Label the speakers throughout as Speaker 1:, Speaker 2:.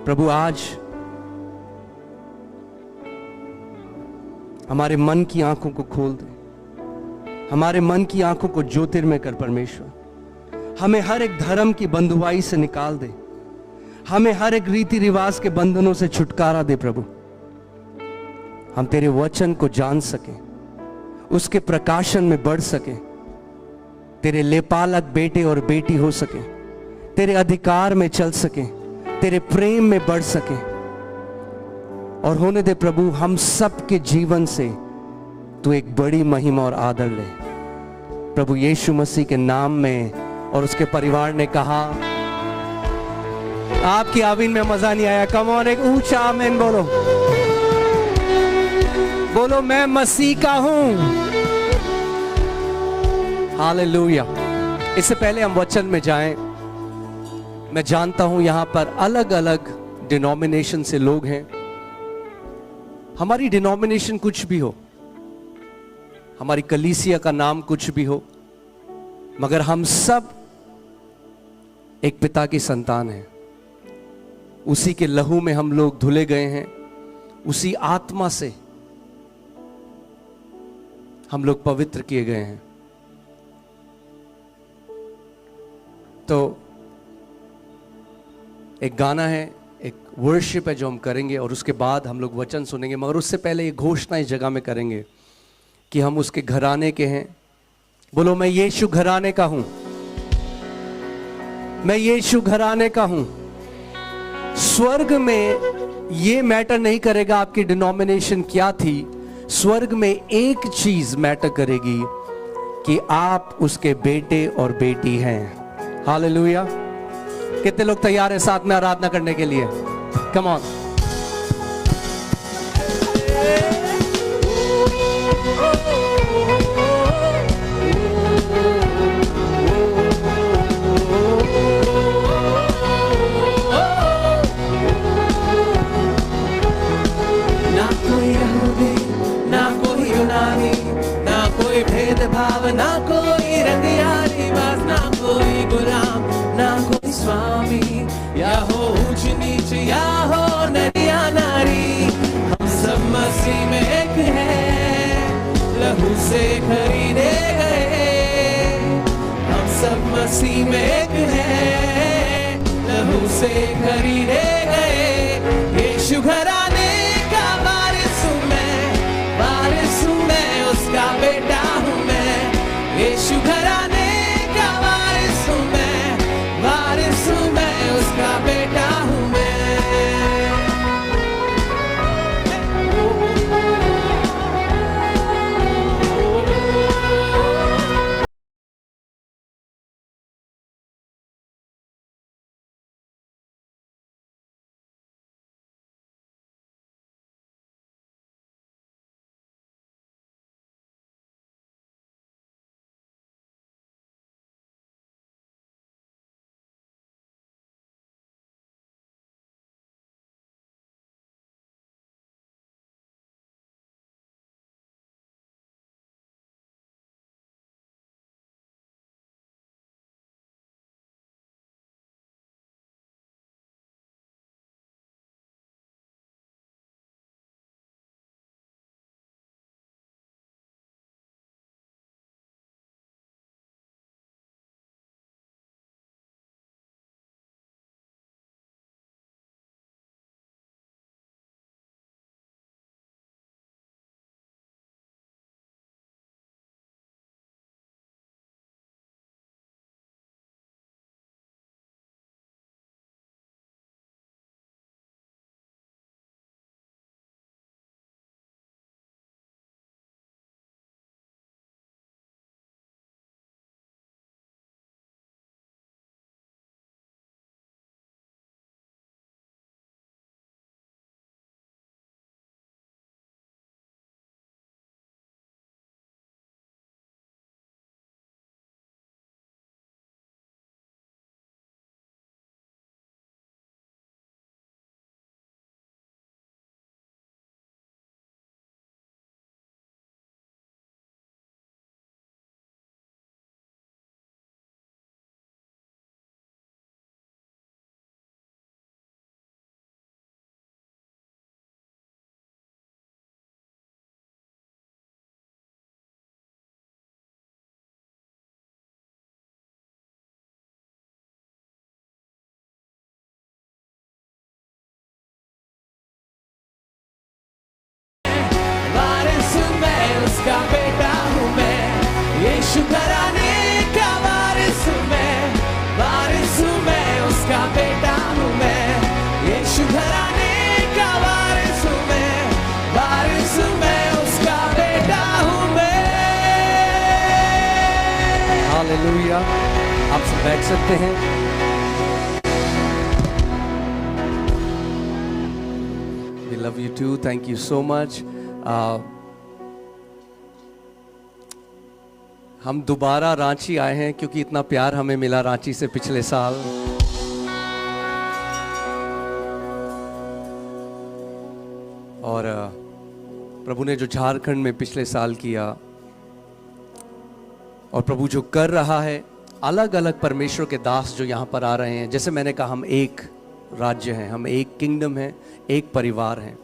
Speaker 1: प्रभु आज हमारे मन की आंखों को खोल दे, हमारे मन की आंखों को ज्योतिर्मय कर परमेश्वर। हमें हर एक धर्म की बंधुआई से निकाल दे, हमें हर एक रीति रिवाज के बंधनों से छुटकारा दे प्रभु। हम तेरे वचन को जान सके, उसके प्रकाशन में बढ़ सके, तेरे लेपालक बेटे और बेटी हो सके, तेरे अधिकार में चल सके, तेरे प्रेम में बढ़ सके। और होने दे प्रभु हम सब के जीवन से तू एक बड़ी महिमा और आदर ले प्रभु यीशु मसीह के नाम में। और उसके परिवार ने कहा, आपकी आमीन में मजा नहीं आया, कम ऑन एक ऊंचा आमीन बोलो, बोलो मैं मसीह का हूं। हालेलुया। इससे पहले हम वचन में जाएं, मैं जानता हूं यहां पर अलग अलग डिनोमिनेशन से लोग हैं। हमारी डिनोमिनेशन कुछ भी हो, हमारी कलीसिया का नाम कुछ भी हो, मगर हम सब एक पिता की संतान हैं। उसी के लहू में हम लोग धुले गए हैं, उसी आत्मा से हम लोग पवित्र किए गए हैं। तो एक गाना है, एक वर्शिप है जो हम करेंगे और उसके बाद हम लोग वचन सुनेंगे। मगर उससे पहले ये घोषणा इस जगह में करेंगे कि हम उसके घराने के हैं। बोलो मैं यीशु घराने का हूं, मैं यीशु घराने का हूं। स्वर्ग में ये मैटर नहीं करेगा आपकी डिनोमिनेशन क्या थी, स्वर्ग में एक चीज मैटर करेगी कि आप उसके बेटे और बेटी हैं। हालेलुया। कितने लोग तैयार हैं साथ में आराधना करने के लिए? Come on.
Speaker 2: ना कोई यहूदी, ना कोई यूनानी, ना कोई भेदभाव, ना कोई रंगिया लिबास, ना कोई गुलाम, ना कोई स्वामी, या हो ऊंच नीच या हो नर या नारी, हम सब मसीह में एक हैं, लहू से खरीदे गए। हम सब मसीह में एक हैं, लहू से खरीदे गए। यीशु घराने का वारिस हूं मैं, वारिस हूं मैं, उसका बेटा हूं मैं। यीशु घराने
Speaker 1: आप सब बैठ सकते हैं। We love you too. Thank you so much. हम दोबारा रांची आए हैं क्योंकि इतना प्यार हमें मिला रांची से पिछले साल। और प्रभु ने जो झारखंड में पिछले साल किया और प्रभु जो कर रहा है, अलग अलग परमेश्वर के दास जो यहाँ पर आ रहे हैं, जैसे मैंने कहा हम एक राज्य हैं, हम एक किंगडम हैं, एक परिवार हैं।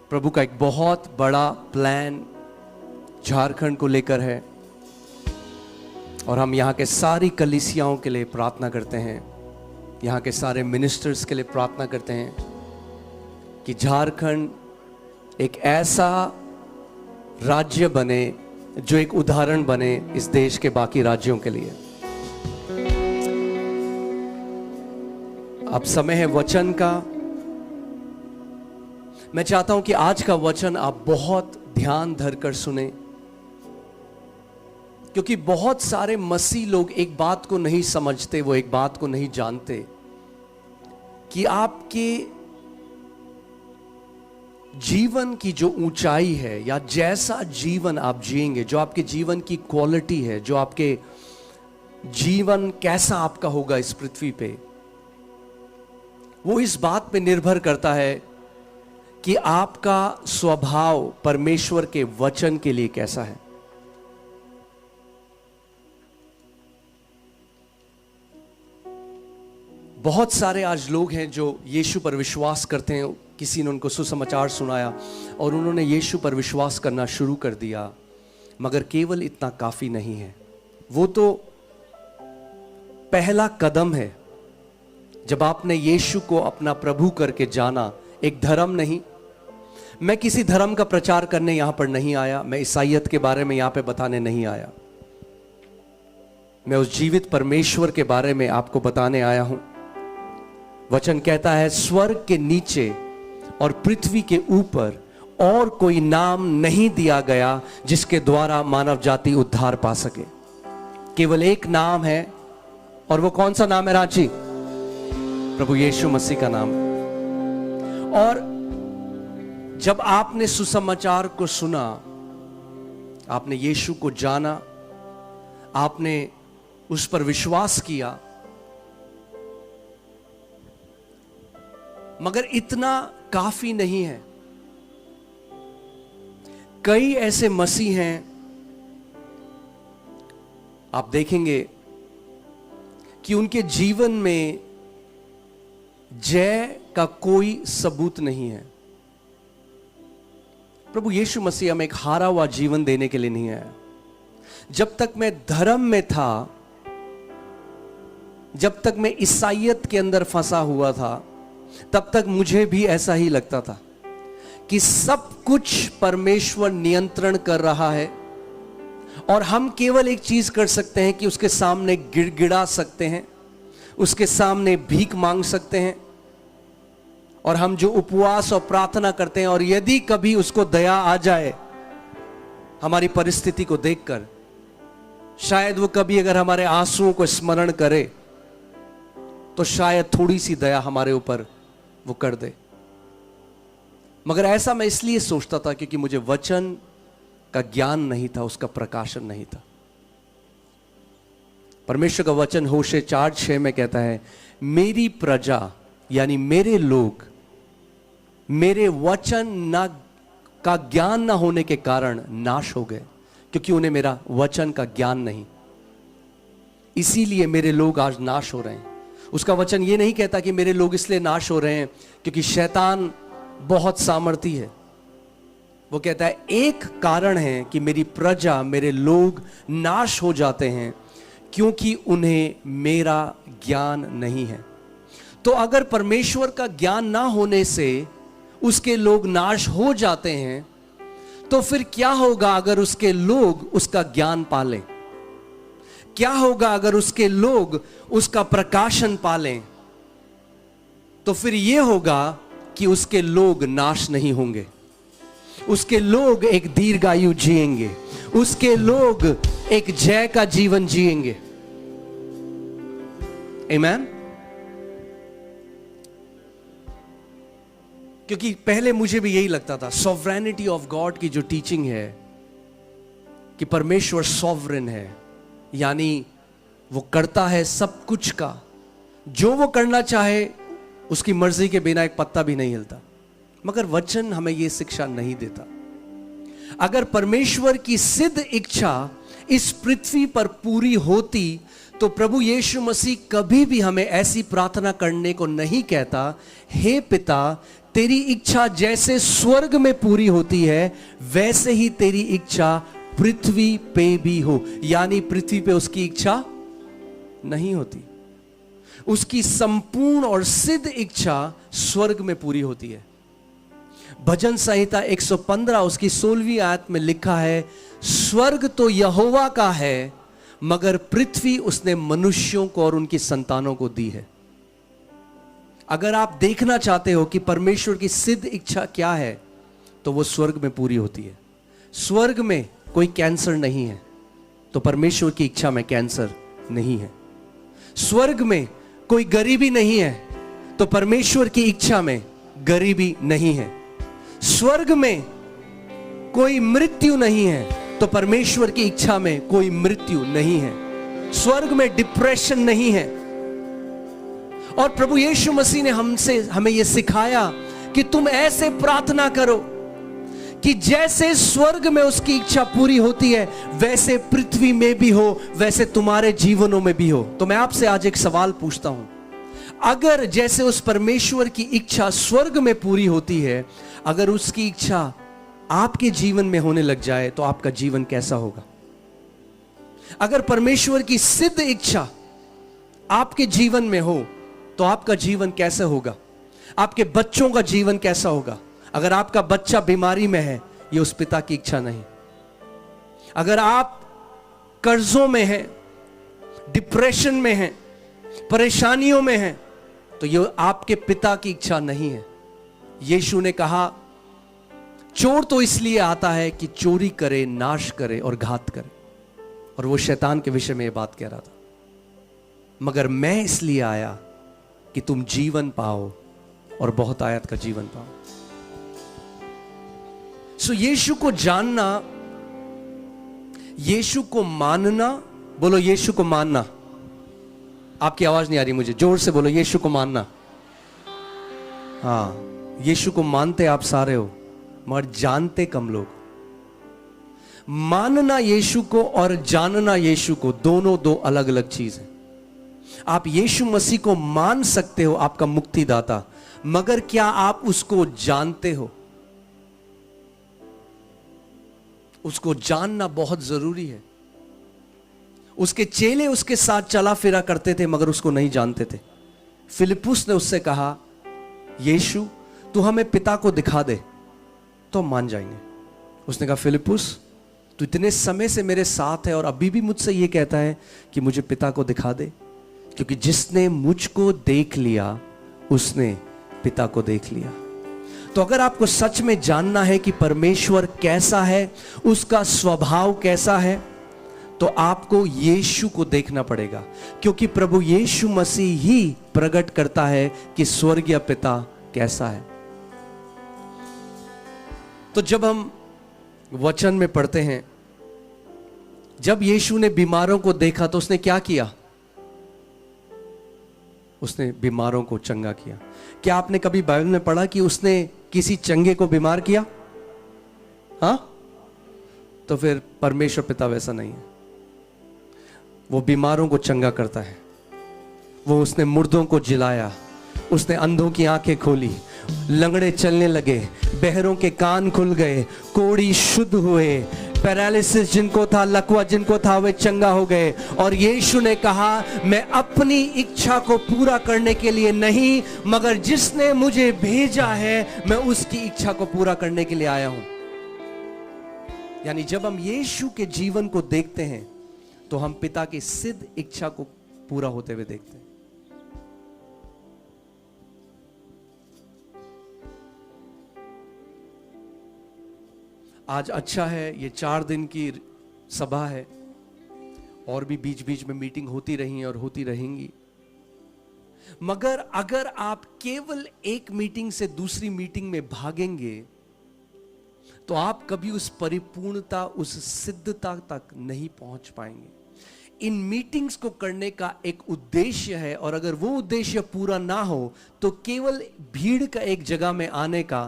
Speaker 1: प्रभु का एक बहुत बड़ा प्लान झारखंड को लेकर है और हम यहाँ के सारी कलीसियाओं के लिए प्रार्थना करते हैं, यहाँ के सारे मिनिस्टर्स के लिए प्रार्थना करते हैं कि झारखंड एक ऐसा राज्य बने जो एक उदाहरण बने इस देश के बाकी राज्यों के लिए। अब समय है वचन का। मैं चाहता हूं कि आज का वचन आप बहुत ध्यान धरकर सुने, क्योंकि बहुत सारे मसीह लोग एक बात को नहीं समझते, वो एक बात को नहीं जानते कि आपके जीवन की जो ऊंचाई है या जैसा जीवन आप जिएंगे, जो आपके जीवन की क्वालिटी है, जो आपके जीवन कैसा आपका होगा इस पृथ्वी पे, वो इस बात पे निर्भर करता है कि आपका स्वभाव परमेश्वर के वचन के लिए कैसा है। बहुत सारे आज लोग हैं जो यीशु पर विश्वास करते हैं। किसी ने उनको सुसमाचार सुनाया और उन्होंने यीशु पर विश्वास करना शुरू कर दिया, मगर केवल इतना काफी नहीं है। वो तो पहला कदम है। जब आपने यीशु को अपना प्रभु करके जाना, एक धर्म नहीं। मैं किसी धर्म का प्रचार करने यहां पर नहीं आया, मैं ईसाईयत के बारे में यहां पे बताने नहीं आया। मैं उस जीवित परमेश्वर के बारे में आपको बताने आया हूं। वचन कहता है, स्वर्ग के नीचे और पृथ्वी के ऊपर और कोई नाम नहीं दिया गया जिसके द्वारा मानव जाति उद्धार पा सके। केवल एक नाम है, और वो कौन सा नाम है रांची? प्रभु यीशु मसीह का नाम। और जब आपने सुसमाचार को सुना, आपने यीशु को जाना, आपने उस पर विश्वास किया, मगर इतना काफी नहीं है। कई ऐसे मसीह हैं, आप देखेंगे कि उनके जीवन में जय का कोई सबूत नहीं है। प्रभु यीशु मसीह हमें एक हारा हुआ जीवन देने के लिए नहीं आया। जब तक मैं धर्म में था, जब तक मैं ईसाईयत के अंदर फंसा हुआ था, तब तक मुझे भी ऐसा ही लगता था कि सब कुछ परमेश्वर नियंत्रण कर रहा है और हम केवल एक चीज कर सकते हैं कि उसके सामने गिड़गिड़ा सकते हैं, उसके सामने भीख मांग सकते हैं, और हम जो उपवास और प्रार्थना करते हैं, और यदि कभी उसको दया आ जाए हमारी परिस्थिति को देखकर, शायद वो कभी अगर हमारे आंसुओं को स्मरण करे तो शायद थोड़ी सी दया हमारे ऊपर वो कर दे। मगर ऐसा मैं इसलिए सोचता था क्योंकि मुझे वचन का ज्ञान नहीं था, उसका प्रकाशन नहीं था। परमेश्वर का वचन होशे 4:6 में कहता है, मेरी प्रजा यानी मेरे लोग मेरे वचन ना का ज्ञान ना होने के कारण नाश हो गए, क्योंकि उन्हें मेरा वचन का ज्ञान नहीं। इसीलिए मेरे लोग आज नाश हो रहे हैं। उसका वचन ये नहीं कहता कि मेरे लोग इसलिए नाश हो रहे हैं क्योंकि शैतान बहुत सामर्थी है। वो कहता है एक कारण है कि मेरी प्रजा, मेरे लोग नाश हो जाते हैं क्योंकि उन्हें मेरा ज्ञान नहीं है। तो अगर परमेश्वर का ज्ञान ना होने से उसके लोग नाश हो जाते हैं, तो फिर क्या होगा अगर उसके लोग उसका ज्ञान पालें? क्या होगा अगर उसके लोग उसका प्रकाशन पालें? तो फिर यह होगा कि उसके लोग नाश नहीं होंगे, उसके लोग एक दीर्घायु जिएंगे, उसके लोग एक जय का जीवन जिएंगे। आमीन। क्योंकि पहले मुझे भी यही लगता था, सॉवरेनिटी ऑफ गॉड की जो टीचिंग है कि परमेश्वर सॉवरेन है, यानी वो करता है सब कुछ का, जो वो करना चाहे उसकी मर्जी के बिना एक पत्ता भी नहीं हिलता। मगर वचन हमें यह शिक्षा नहीं देता। अगर परमेश्वर की सिद्ध इच्छा इस पृथ्वी पर पूरी होती तो प्रभु यीशु मसीह कभी भी हमें ऐसी प्रार्थना करने को नहीं कहता, हे पिता तेरी इच्छा जैसे स्वर्ग में पूरी होती है वैसे ही तेरी इच्छा पृथ्वी पे भी हो। यानी पृथ्वी पे उसकी इच्छा नहीं होती, उसकी संपूर्ण और सिद्ध इच्छा स्वर्ग में पूरी होती है। भजन संहिता 115 उसकी 16वीं आयत में लिखा है, स्वर्ग तो यहोवा का है मगर पृथ्वी उसने मनुष्यों को और उनकी संतानों को दी है। अगर आप देखना चाहते हो कि परमेश्वर की सिद्ध इच्छा क्या है तो वो स्वर्ग में पूरी होती है। स्वर्ग में कोई कैंसर नहीं है तो परमेश्वर की इच्छा में कैंसर नहीं है। स्वर्ग में कोई गरीबी नहीं है तो परमेश्वर की इच्छा में गरीबी नहीं है। स्वर्ग में कोई मृत्यु नहीं है तो परमेश्वर की इच्छा में कोई मृत्यु नहीं है। स्वर्ग में डिप्रेशन नहीं है। और प्रभु यीशु मसीह ने हमें यह सिखाया कि तुम ऐसे प्रार्थना करो कि जैसे स्वर्ग में उसकी इच्छा पूरी होती है वैसे पृथ्वी में भी हो, वैसे तुम्हारे जीवनों में भी हो। तो मैं आपसे आज एक सवाल पूछता हूं, अगर जैसे उस परमेश्वर की इच्छा स्वर्ग में पूरी होती है, अगर उसकी इच्छा आपके जीवन में होने लग जाए तो आपका जीवन कैसा होगा? अगर परमेश्वर की सिद्ध इच्छा आपके जीवन में हो तो आपका जीवन कैसा होगा? आपके बच्चों का जीवन कैसा होगा? अगर आपका बच्चा बीमारी में है, ये उस पिता की इच्छा नहीं। अगर आप कर्जों में हैं, डिप्रेशन में हैं, परेशानियों में हैं, तो ये आपके पिता की इच्छा नहीं है। यीशु ने कहा, चोर तो इसलिए आता है कि चोरी करे, नाश करे और घात करे। और वो शैतान के विषय में ये बात कह रहा था, मगर मैं इसलिए आया कि तुम जीवन पाओ और बहुत आयत का जीवन पाओ। सो यीशु को जानना, यीशु को मानना, बोलो यीशु को मानना। आपकी आवाज नहीं आ रही मुझे, जोर से बोलो यीशु को मानना। हाँ, यीशु को मानते आप सारे हो मगर जानते कम लोग। मानना यीशु को और जानना यीशु को, दोनों दो अलग अलग चीज है। आप यीशु मसीह को मान सकते हो आपका मुक्तिदाता, मगर क्या आप उसको जानते हो? उसको जानना बहुत जरूरी है। उसके चेले उसके साथ चला फिरा करते थे मगर उसको नहीं जानते थे। फिलिपुस ने उससे कहा, यीशु तू हमें पिता को दिखा दे तो हम मान जाएंगे। उसने कहा, फिलिपुस तू इतने समय से मेरे साथ है और अभी भी मुझसे यह कहता है कि मुझे पिता को दिखा दे, क्योंकि जिसने मुझको देख लिया उसने पिता को देख लिया। तो अगर आपको सच में जानना है कि परमेश्वर कैसा है, उसका स्वभाव कैसा है, तो आपको यीशु को देखना पड़ेगा, क्योंकि प्रभु यीशु मसीह ही प्रकट करता है कि स्वर्गीय पिता कैसा है। तो जब हम वचन में पढ़ते हैं, जब यीशु ने बीमारों को देखा तो उसने क्या किया? उसने बीमारों को चंगा किया। क्या आपने कभी बाइबल में पढ़ा कि उसने किसी चंगे को बीमार किया? हाँ? तो फिर परमेश्वर पिता वैसा नहीं है। वो बीमारों को चंगा करता है। वो उसने मुर्दों को जिलाया, उसने अंधों की आंखें खोली, लंगड़े चलने लगे, बहरों के कान खुल गए, कोढ़ी शुद्ध हुए, पैरालिसिस जिनको था, लकवा जिनको था, वे चंगा हो गए। और यीशु ने कहा, मैं अपनी इच्छा को पूरा करने के लिए नहीं, मगर जिसने मुझे भेजा है मैं उसकी इच्छा को पूरा करने के लिए आया हूं। यानी जब हम यीशु के जीवन को देखते हैं तो हम पिता की सिद्ध इच्छा को पूरा होते हुए देखते हैं। आज अच्छा है, ये 4 दिन की सभा है और भी बीच बीच में मीटिंग होती रही और होती रहेंगी। मगर अगर आप केवल एक मीटिंग से दूसरी मीटिंग में भागेंगे तो आप कभी उस परिपूर्णता, उस सिद्धता तक नहीं पहुंच पाएंगे। इन मीटिंग्स को करने का एक उद्देश्य है, और अगर वो उद्देश्य पूरा ना हो तो केवल भीड़ का एक जगह में आने का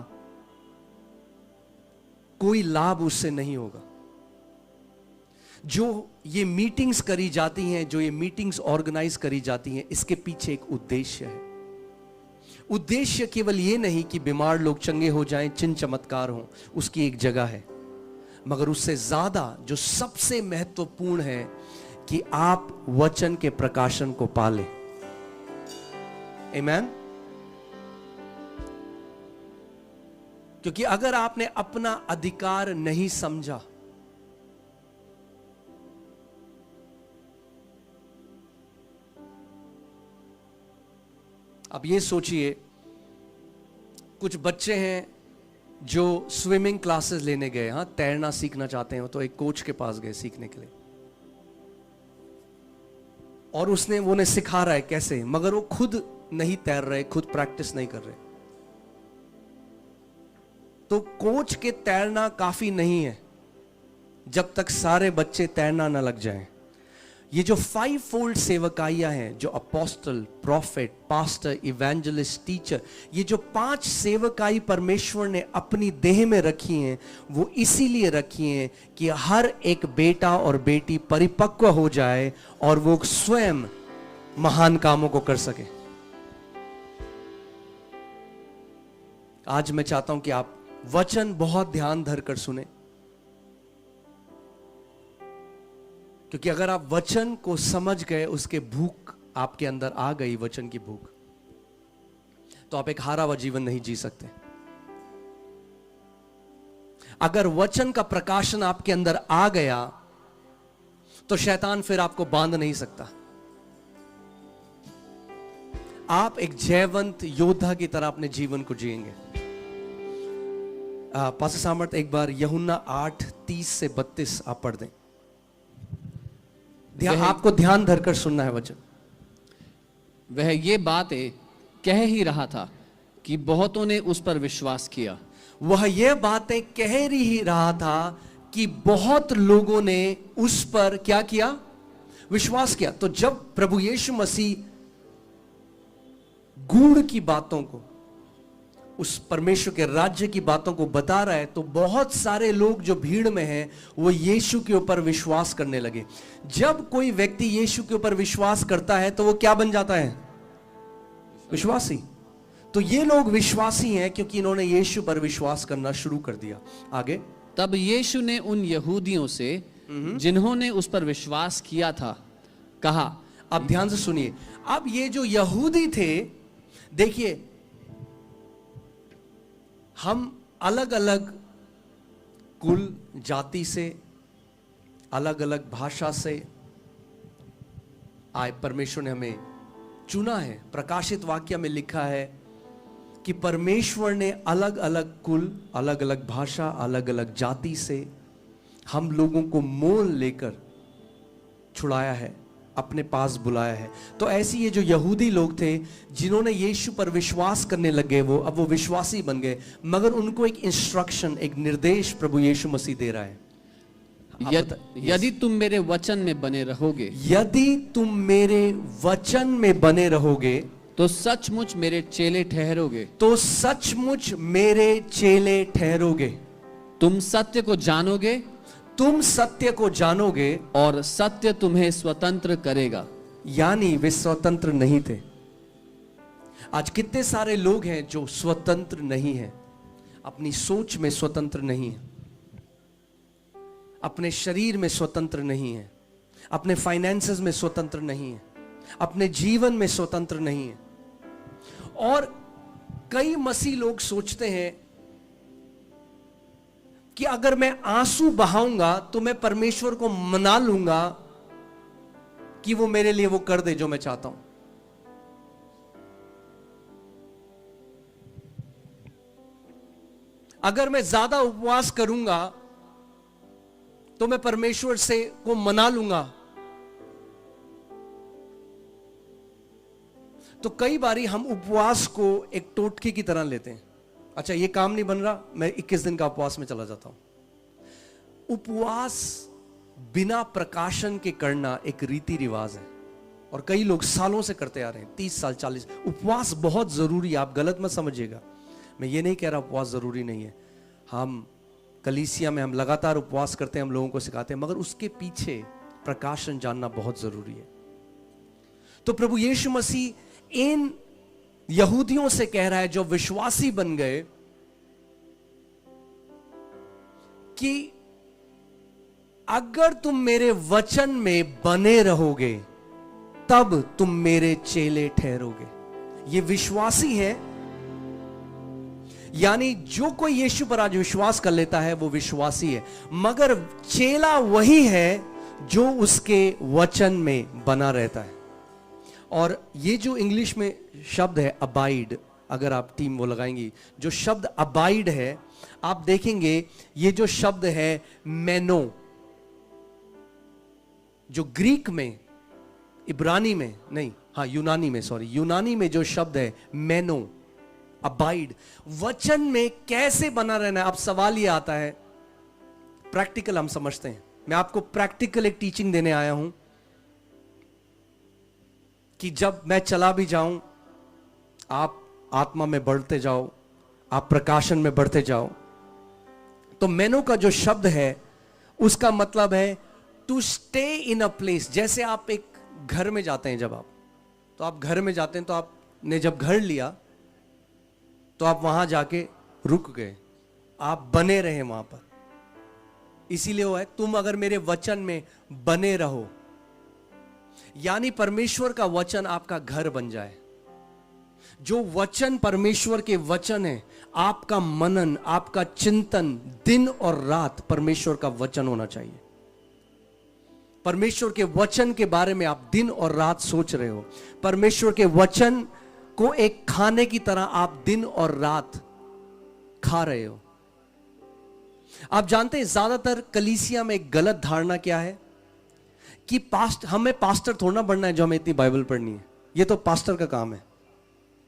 Speaker 1: कोई लाभ उससे नहीं होगा। जो ये मीटिंग्स करी जाती हैं, जो ये मीटिंग्स ऑर्गेनाइज करी जाती हैं, इसके पीछे एक उद्देश्य है। उद्देश्य केवल ये नहीं कि बीमार लोग चंगे हो जाएं, चिन्ह चमत्कार हो, उसकी एक जगह है, मगर उससे ज्यादा जो सबसे महत्वपूर्ण है कि आप वचन के प्रकाशन को पालें। आमीन। क्योंकि अगर आपने अपना अधिकार नहीं समझा, अब ये सोचिए, कुछ बच्चे हैं जो स्विमिंग क्लासेस लेने गए, हाँ, तैरना सीखना चाहते हैं, तो एक कोच के पास गए सीखने के लिए, और उसने वो उन्हें सिखा रहा है कैसे, मगर वो खुद नहीं तैर रहे, खुद प्रैक्टिस नहीं कर रहे। तो कोच के तैरना काफी नहीं है जब तक सारे बच्चे तैरना ना लग जाएं। ये जो 5 फोल्ड सेवकाइयां हैं, जो apostle, profit, pastor, evangelist, teacher, ये जो 5 सेवकाई परमेश्वर ने अपनी देह में रखी हैं, वो इसीलिए रखी हैं कि हर एक बेटा और बेटी परिपक्व हो जाए और वो स्वयं महान कामों को कर सके। आज मैं चाहता हूं कि आप वचन बहुत ध्यान धर कर सुने, क्योंकि अगर आप वचन को समझ गए, उसके भूख आपके अंदर आ गई, वचन की भूख, तो आप एक हारा हुआ जीवन नहीं जी सकते। अगर वचन का प्रकाशन आपके अंदर आ गया तो शैतान फिर आपको बांध नहीं सकता। आप एक जयवंत योद्धा की तरह अपने जीवन को जिएंगे। पास्टर सामर्थ एक बार यूहन्ना 8:30 से 32 आप पढ़ दें। आपको ध्यान धरकर सुनना है वचन।
Speaker 3: वह ये बातें कह ही रहा था कि बहुतों ने उस पर विश्वास किया।
Speaker 1: वह ये बातें कह ही रहा था कि बहुत लोगों ने उस पर क्या किया? विश्वास किया। तो जब प्रभु यीशु मसीह गूढ़ की बातों को, उस परमेश्वर के राज्य की बातों को बता रहा है, तो बहुत सारे लोग जो भीड़ में हैं वो यीशु के ऊपर विश्वास करने लगे। जब कोई व्यक्ति यीशु के ऊपर विश्वास करता है तो वो क्या बन जाता है? विश्वासी। तो ये लोग विश्वासी हैं क्योंकि इन्होंने यीशु पर विश्वास करना शुरू कर दिया। आगे,
Speaker 3: तब यीशु ने उन यहूदियों से जिन्होंने उस पर विश्वास किया था कहा।
Speaker 1: अब ध्यान से सुनिए। अब ये जो यहूदी थे, देखिए, हम अलग अलग कुल जाति से, अलग अलग भाषा से आए, परमेश्वर ने हमें चुना है। प्रकाशित वाक्य में लिखा है कि परमेश्वर ने अलग अलग कुल, अलग अलग भाषा, अलग अलग जाति से हम लोगों को मोल लेकर छुड़ाया है, अपने पास बुलाया है। तो ऐसी ये जो यहूदी लोग थे जिन्होंने यीशु पर विश्वास करने लगे, वो अब वो विश्वासी बन गए, मगर उनको एक इंस्ट्रक्शन, एक निर्देश प्रभु यीशु मसीह दे रहा है।
Speaker 3: यदि तुम मेरे वचन में बने रहोगे,
Speaker 1: यदि तुम मेरे वचन में बने रहोगे,
Speaker 3: तो सचमुच मेरे चेले ठहरोगे।
Speaker 1: तो सचमुच मेरे चेले ठहरोगे।
Speaker 3: तुम सत्य को जानोगे,
Speaker 1: तुम सत्य को जानोगे,
Speaker 3: और सत्य तुम्हें स्वतंत्र करेगा।
Speaker 1: यानी वे स्वतंत्र नहीं थे। आज कितने सारे लोग हैं जो स्वतंत्र नहीं हैं, अपनी सोच में स्वतंत्र नहीं है, अपने शरीर में स्वतंत्र नहीं है, अपने फाइनेंसेस में स्वतंत्र नहीं है, अपने जीवन में स्वतंत्र नहीं है। और कई मसीह लोग सोचते हैं कि अगर मैं आंसू बहाऊंगा तो मैं परमेश्वर को मना लूंगा कि वो मेरे लिए वो कर दे जो मैं चाहता हूं। अगर मैं ज्यादा उपवास करूंगा तो मैं परमेश्वर से को मना लूंगा। तो कई बारी हम उपवास को एक टोटके की तरह लेते हैं। अच्छा, ये काम नहीं बन रहा, मैं 21 दिन का उपवास में चला जाता हूं। उपवास बिना प्रकाशन के करना एक रीति रिवाज है, और कई लोग सालों से करते आ रहे हैं, 30 साल 40। उपवास बहुत जरूरी है, आप गलत मत समझिएगा। मैं ये नहीं कह रहा उपवास जरूरी नहीं है। हम कलीसिया में हम लगातार उपवास करते हैं, हम लोगों को सिखाते हैं, मगर उसके पीछे प्रकाशन जानना बहुत जरूरी है। तो प्रभु यीशु मसीह इन यहूदियों से कह रहा है जो विश्वासी बन गए कि अगर तुम मेरे वचन में बने रहोगे तब तुम मेरे चेले ठहरोगे। ये विश्वासी है, यानी जो कोई यीशु पर आज विश्वास कर लेता है वो विश्वासी है, मगर चेला वही है जो उसके वचन में बना रहता है। और ये जो इंग्लिश में शब्द है अबाइड, अगर आप टीम वो लगाएंगी, जो शब्द अबाइड है, आप देखेंगे ये जो शब्द है मेनो, जो ग्रीक में, इब्रानी में नहीं, हाँ यूनानी में, सॉरी यूनानी में जो शब्द है मेनो, अबाइड, वचन में कैसे बना रहना है। अब सवाल ये आता है, प्रैक्टिकल हम समझते हैं, मैं आपको प्रैक्टिकल एक टीचिंग देने आया हूं कि जब मैं चला भी जाऊं, आप आत्मा में बढ़ते जाओ, आप प्रकाशन में बढ़ते जाओ। तो मेनो का जो शब्द है उसका मतलब है to stay in a place. जैसे आप एक घर में जाते हैं, जब आप घर में जाते हैं, तो आपने जब घर लिया तो आप वहां जाके रुक गए, आप बने रहे वहां पर। इसीलिए वो है तुम अगर मेरे वचन में बने रहो, यानी परमेश्वर का वचन आपका घर बन जाए। जो वचन परमेश्वर के वचन है, आपका मनन, आपका चिंतन दिन और रात परमेश्वर का वचन होना चाहिए। परमेश्वर के वचन के बारे में आप दिन और रात सोच रहे हो, परमेश्वर के वचन को एक खाने की तरह आप दिन और रात खा रहे हो। आप जानते हैं ज्यादातर कलीसिया में एक गलत धारणा क्या है कि हमें पास्टर थोड़ा बनना है जो हमें इतनी बाइबल पढ़नी है। ये तो पास्टर का काम है,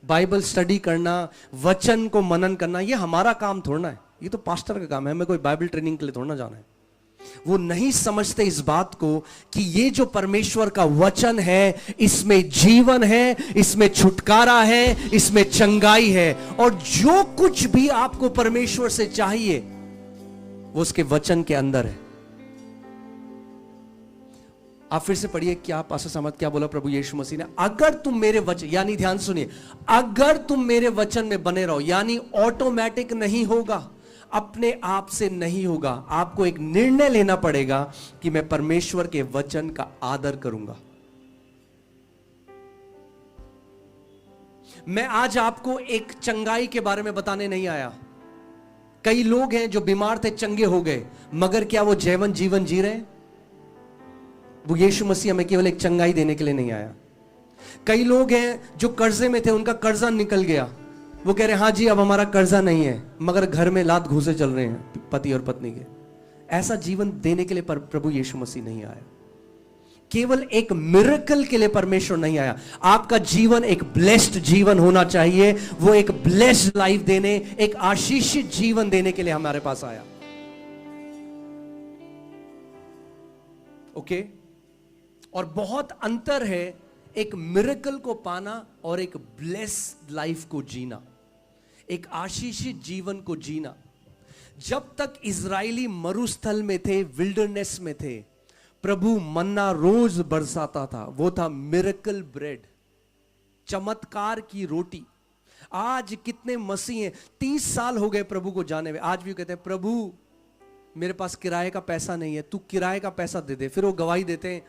Speaker 1: बाइबल स्टडी करना, वचन को मनन करना, ये हमारा काम थोड़ा है, ये तो पास्टर का काम है। हमें कोई बाइबल ट्रेनिंग के लिए थोड़ा जाना है। वो नहीं समझते इस बात को कि ये जो परमेश्वर का वचन है, इसमें जीवन है, इसमें छुटकारा है, इसमें चंगाई है, और जो कुछ भी आपको परमेश्वर से चाहिए वो उसके वचन के अंदर है। आप फिर से पढ़िए, क्या पास्टर सामत क्या बोला प्रभु यीशु मसीह ने? अगर तुम मेरे वचन, यानी ध्यान सुनिए, अगर तुम मेरे वचन में बने रहो, यानी ऑटोमेटिक नहीं होगा, अपने आप से नहीं होगा। आपको एक निर्णय लेना पड़ेगा कि मैं परमेश्वर के वचन का आदर करूंगा। मैं आज आपको एक चंगाई के बारे में बताने नहीं आया। कई लोग हैं जो बीमार थे, चंगे हो गए, मगर क्या वो जीवन जी रहे हैं? वो यीशु मसीह हमें केवल एक चंगाई देने के लिए नहीं आया। कई लोग हैं जो कर्जे में थे, उनका कर्जा निकल गया, वो कह रहे हैं हाँ जी अब हमारा कर्जा नहीं है, मगर घर में लात घूसे चल रहे हैं पति और पत्नी के। ऐसा जीवन देने के लिए प्रभु यीशु मसीह नहीं आया। केवल एक मिरेकल के लिए परमेश्वर नहीं आया। आपका जीवन एक ब्लेस्ड जीवन होना चाहिए। वो एक ब्लेस्ड लाइफ देने, एक आशीषित जीवन देने के लिए हमारे पास आया। ओके? और बहुत अंतर है एक मिरेकल को पाना और एक ब्लेस्ड लाइफ को जीना, एक आशीषित जीवन को जीना। जब तक इजरायली मरुस्थल में थे, विल्डरनेस में थे, प्रभु मन्ना रोज बरसाता था। वो था मिरेकल ब्रेड, चमत्कार की रोटी। आज कितने मसीह हैं, 30 साल हो गए प्रभु को जाने में, आज भी कहते हैं प्रभु मेरे पास किराए का पैसा नहीं है, तू किराए का पैसा दे दे। फिर वो गवाही देते हैं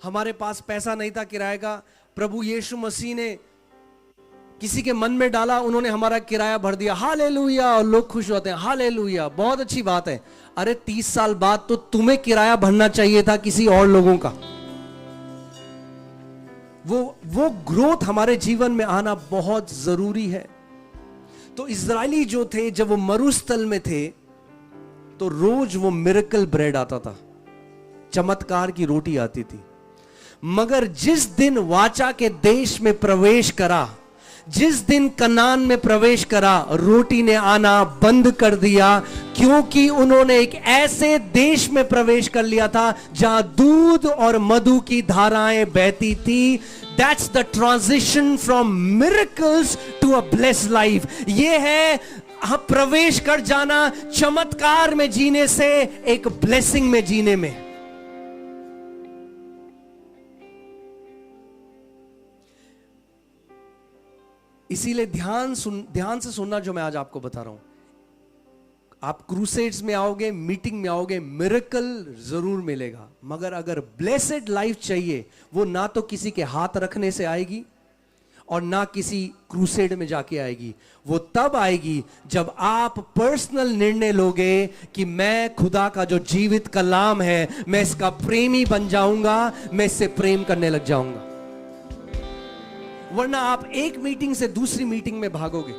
Speaker 1: हमारे पास पैसा नहीं था किराए का, प्रभु यीशु मसीह ने किसी के मन में डाला, उन्होंने हमारा किराया भर दिया, हालेलुया। और लोग खुश होते हैं, हालेलुया, बहुत अच्छी बात है। अरे 30 साल बाद तो तुम्हें किराया भरना चाहिए था किसी और लोगों का। वो ग्रोथ हमारे जीवन में आना बहुत जरूरी है। तो इजरायली जो थे, जब वो मरुस्थल में थे तो रोज वो मिरेकल ब्रेड आता था। चमत्कार की रोटी आती थी। मगर जिस दिन वाचा के देश में प्रवेश करा, जिस दिन कनान में प्रवेश करा, रोटी ने आना बंद कर दिया, क्योंकि उन्होंने एक ऐसे देश में प्रवेश कर लिया था जहां दूध और मधु की धाराएं बहती थी। That's the transition from miracles to a blessed life. ये है प्रवेश कर जाना चमत्कार में जीने से एक ब्लेसिंग में जीने में। इसीलिए ध्यान से सुनना जो मैं आज आपको बता रहा हूं। आप क्रूसेड्स में आओगे, मीटिंग में आओगे, मिरेकल जरूर मिलेगा, मगर अगर ब्लेसेड लाइफ चाहिए, वो ना तो किसी के हाथ रखने से आएगी और ना किसी क्रूसेड में जाके आएगी। वो तब आएगी जब आप पर्सनल निर्णय लोगे कि मैं खुदा का जो जीवित कलाम है, मैं इसका प्रेमी बन जाऊंगा, मैं इससे प्रेम करने लग जाऊंगा। वरना आप एक मीटिंग से दूसरी मीटिंग में भागोगे।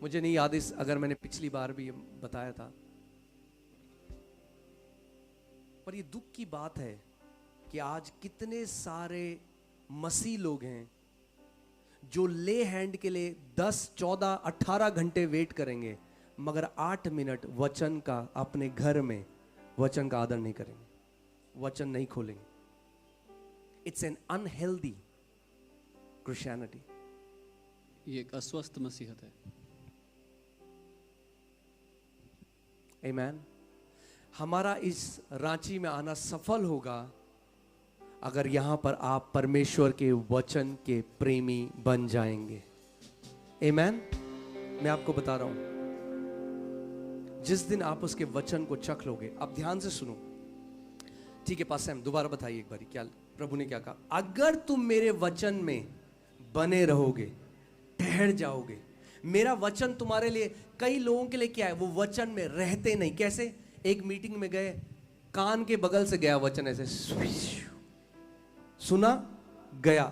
Speaker 1: मुझे नहीं याद इस अगर मैंने पिछली बार भी बताया था, पर ये दुख की बात है कि आज कितने सारे मसीह लोग हैं जो ले हैंड के लिए 10, 14, 18 घंटे वेट करेंगे, मगर 8 मिनट वचन का अपने घर में वचन का आदर नहीं करेंगे, वचन नहीं खोलेंगे। It's an unhealthy Christianity.
Speaker 3: ये एक अस्वस्थ मसीहत है।
Speaker 1: आमेन। हमारा इस रांची में आना सफल होगा अगर यहां पर आप परमेश्वर के वचन के प्रेमी बन जाएंगे। आमेन। मैं आपको बता रहा हूं, जिस दिन आप उसके वचन को चख लोगे, आप ध्यान से सुनो, ठीक है? पास हम दोबारा बताइए एक बारी, क्या प्रभु ने क्या कहा? अगर तुम मेरे वचन में बने रहोगे, ठहर जाओगे। मेरा वचन तुम्हारे लिए, कई लोगों के लिए क्या है, वो वचन में रहते नहीं। कैसे? एक मीटिंग में गए, कान के बगल से गया वचन, ऐसे सुना, गया।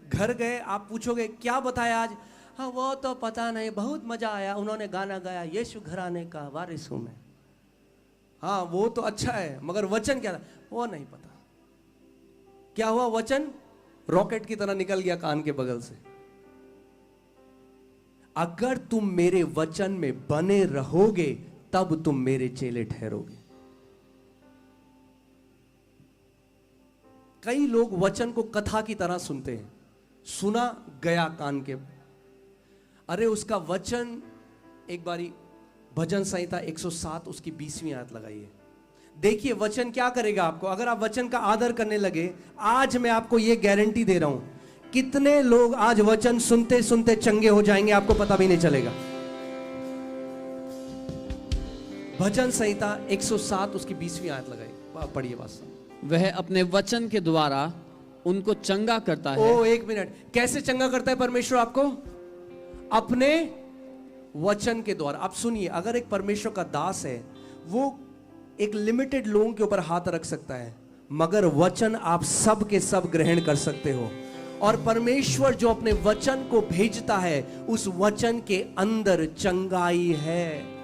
Speaker 1: घर गए, आप पूछोगे क्या बताया आज? हाँ वो तो पता नहीं, बहुत मजा आया, उन्होंने गाना गाया, यीशु घराने का वारिस हूं मैं। हाँ वो तो अच्छा है, मगर वचन क्या था वो नहीं पता। क्या हुआ? वचन रॉकेट की तरह निकल गया कान के बगल से। अगर तुम मेरे वचन में बने रहोगे तब तुम मेरे चेले ठहरोगे। कई लोग वचन को कथा की तरह सुनते हैं, सुना, गया कान के। अरे उसका वचन, एक बारी भजन संहिता 107 उसकी 20वीं आयत लगाइए। देखिए वचन क्या करेगा आपको। अगर आप वचन का आदर करने लगे, आज मैं आपको यह गारंटी दे रहा हूं, कितने लोग आज वचन सुनते सुनते चंगे हो जाएंगे, आपको पता भी नहीं चलेगा। भजन संहिता 107 उसकी 20वीं आयत लगाइए, पढ़िए बस।
Speaker 3: वह अपने वचन के द्वारा उनको चंगा करता है।
Speaker 1: ओ एक मिनट, कैसे चंगा करता है परमेश्वर आपको? अपने वचन के द्वारा। आप सुनिए, अगर एक परमेश्वर का दास है, वो एक लिमिटेड लोगों के ऊपर हाथ रख सकता है, मगर वचन आप सब के सब ग्रहण कर सकते हो। और परमेश्वर जो अपने वचन को भेजता है, उस वचन के अंदर चंगाई है।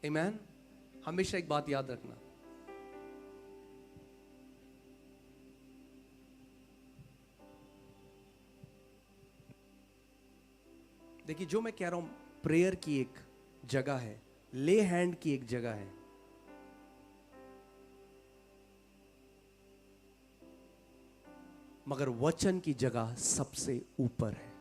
Speaker 1: आमेन। हमेशा एक बात याद रखना, देखिए जो मैं कह रहा हूं, प्रेयर की एक जगह है, ले हैंड की एक जगह है, मगर वचन की जगह सबसे ऊपर है।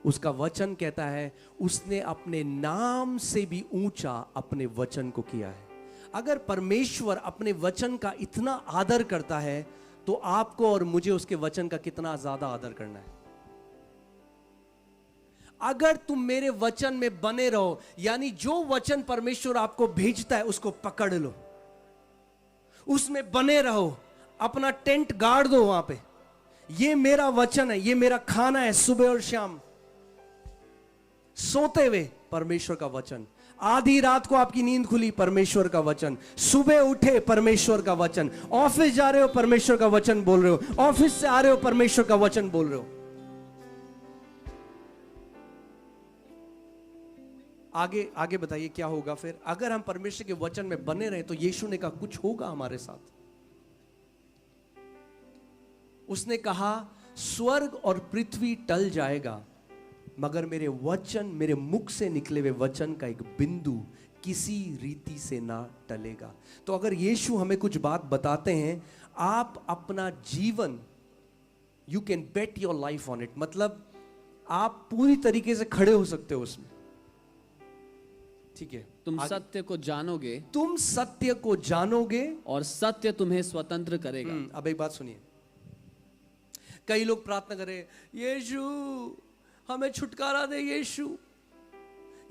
Speaker 1: उसका वचन कहता है, उसने अपने नाम से भी ऊंचा अपने वचन को किया है। अगर परमेश्वर अपने वचन का इतना आदर करता है, तो आपको और मुझे उसके वचन का कितना ज्यादा आदर करना है। अगर तुम मेरे वचन में बने रहो, यानी जो वचन परमेश्वर आपको भेजता है उसको पकड़ लो, उसमें बने रहो, अपना टेंट गाड़ दो वहां पे। ये मेरा वचन है, ये मेरा खाना है सुबह और शाम, सोते हुए परमेश्वर का वचन। आधी रात को आपकी नींद खुली, परमेश्वर का वचन। सुबह उठे, परमेश्वर का वचन। ऑफिस जा रहे हो, परमेश्वर का वचन बोल रहे हो। ऑफिस से आ रहे हो, परमेश्वर का वचन बोल रहे हो। आगे आगे बताइए क्या होगा फिर? अगर हम परमेश्वर के वचन में बने रहे तो यीशु ने कहा कुछ होगा हमारे साथ। उसने कहा स्वर्ग और पृथ्वी टल जाएगा, मगर मेरे वचन, मेरे मुख से निकले हुए वचन का एक बिंदु किसी रीति से ना टलेगा। तो अगर यीशु हमें कुछ बात बताते हैं, आप अपना जीवन, you can bet your life on it, मतलब आप पूरी तरीके से खड़े हो सकते हो उसमें। ठीक है,
Speaker 3: तुम सत्य को जानोगे,
Speaker 1: तुम सत्य को जानोगे
Speaker 3: और सत्य तुम्हें स्वतंत्र करेगा।
Speaker 1: अब एक बात सुनिए, कई लोग प्रार्थना करें, यीशु हमें छुटकारा दे, यीशु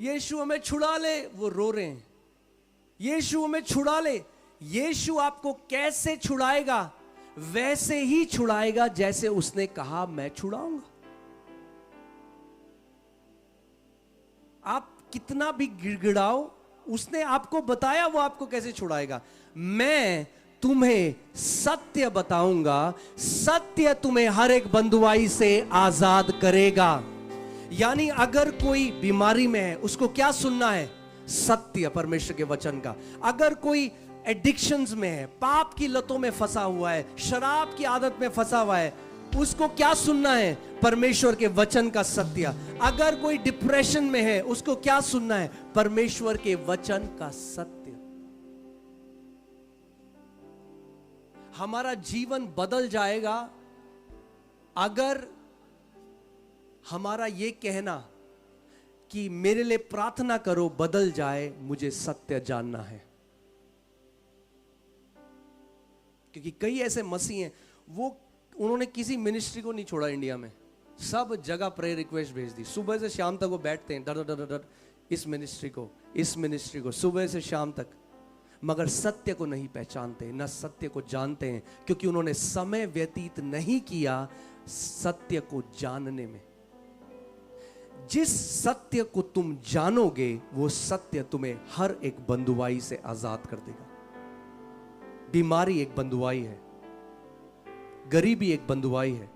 Speaker 1: यीशु हमें छुड़ा ले। वो रो रहे हैं, यीशु हमें छुड़ा ले। यीशु आपको कैसे छुड़ाएगा? वैसे ही छुड़ाएगा जैसे उसने कहा मैं छुड़ाऊंगा। आप कितना भी गिड़गिड़ाओ, उसने आपको बताया वो आपको कैसे छुड़ाएगा। मैं तुम्हें सत्य बताऊंगा, सत्य तुम्हें हर एक बंधुआई से आजाद करेगा। यानी अगर कोई बीमारी में है, उसको क्या सुनना है? सत्य, परमेश्वर के वचन का। अगर कोई एडिक्शंस में है, पाप की लतों में फंसा हुआ है, शराब की आदत में फंसा हुआ है, उसको क्या सुनना है? परमेश्वर के वचन का सत्य। अगर कोई डिप्रेशन में है, उसको क्या सुनना है? परमेश्वर के वचन का सत्य। हमारा जीवन बदल जाएगा अगर हमारा ये कहना कि मेरे लिए प्रार्थना करो बदल जाए, मुझे सत्य जानना है। क्योंकि कई ऐसे मसीह हैं, वो उन्होंने किसी मिनिस्ट्री को नहीं छोड़ा इंडिया में, सब जगह प्रेयर रिक्वेस्ट भेज दी। सुबह से शाम तक वो बैठते हैं, डर डर डर डर, इस मिनिस्ट्री को, सुबह से शाम तक, मगर सत्य को नहीं पहचानते, न सत्य को जानते हैं, क्योंकि उन्होंने समय व्यतीत नहीं किया सत्य को जानने में। जिस सत्य को तुम जानोगे, वो सत्य तुम्हें हर एक बंधुआई से आजाद कर देगा। बीमारी एक बंधुआई है, गरीबी एक बंधुआई है,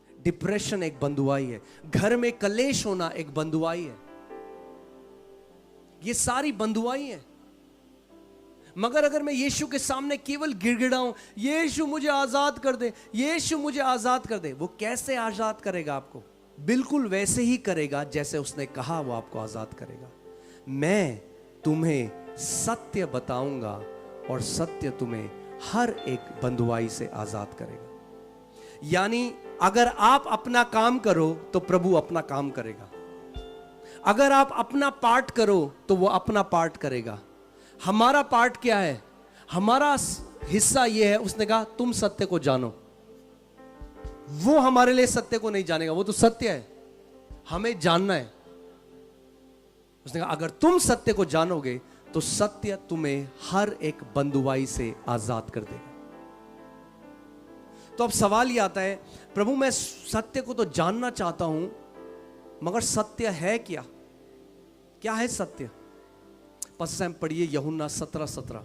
Speaker 1: डिप्रेशन एक बंधुआई है, घर में कलेश होना एक बंधुआई है। ये सारी बंधुआई है। मगर अगर मैं यीशु के सामने केवल गिड़गिड़ाऊं, यीशु मुझे आजाद कर दे, यीशु मुझे आजाद कर दे, वो कैसे आजाद करेगा आपको? बिल्कुल वैसे ही करेगा जैसे उसने कहा वो आपको आजाद करेगा। मैं तुम्हें सत्य बताऊंगा और सत्य तुम्हें हर एक बंधुआई से आजाद करेगा। यानी अगर आप अपना काम करो तो प्रभु अपना काम करेगा, अगर आप अपना पार्ट करो तो वो अपना पार्ट करेगा। हमारा पार्ट क्या है? हमारा हिस्सा ये है, उसने कहा तुम सत्य को जानो। वो हमारे लिए सत्य को नहीं जानेगा, वो तो सत्य है, हमें जानना है। उसने कहा अगर तुम सत्य को जानोगे तो सत्य तुम्हें हर एक बंधुआई से आजाद कर देगा। तो अब सवाल ये आता है, प्रभु मैं सत्य को तो जानना चाहता हूं, मगर सत्य है क्या? क्या है सत्य? पश्चिम पढ़िए यूहन्ना 17:17।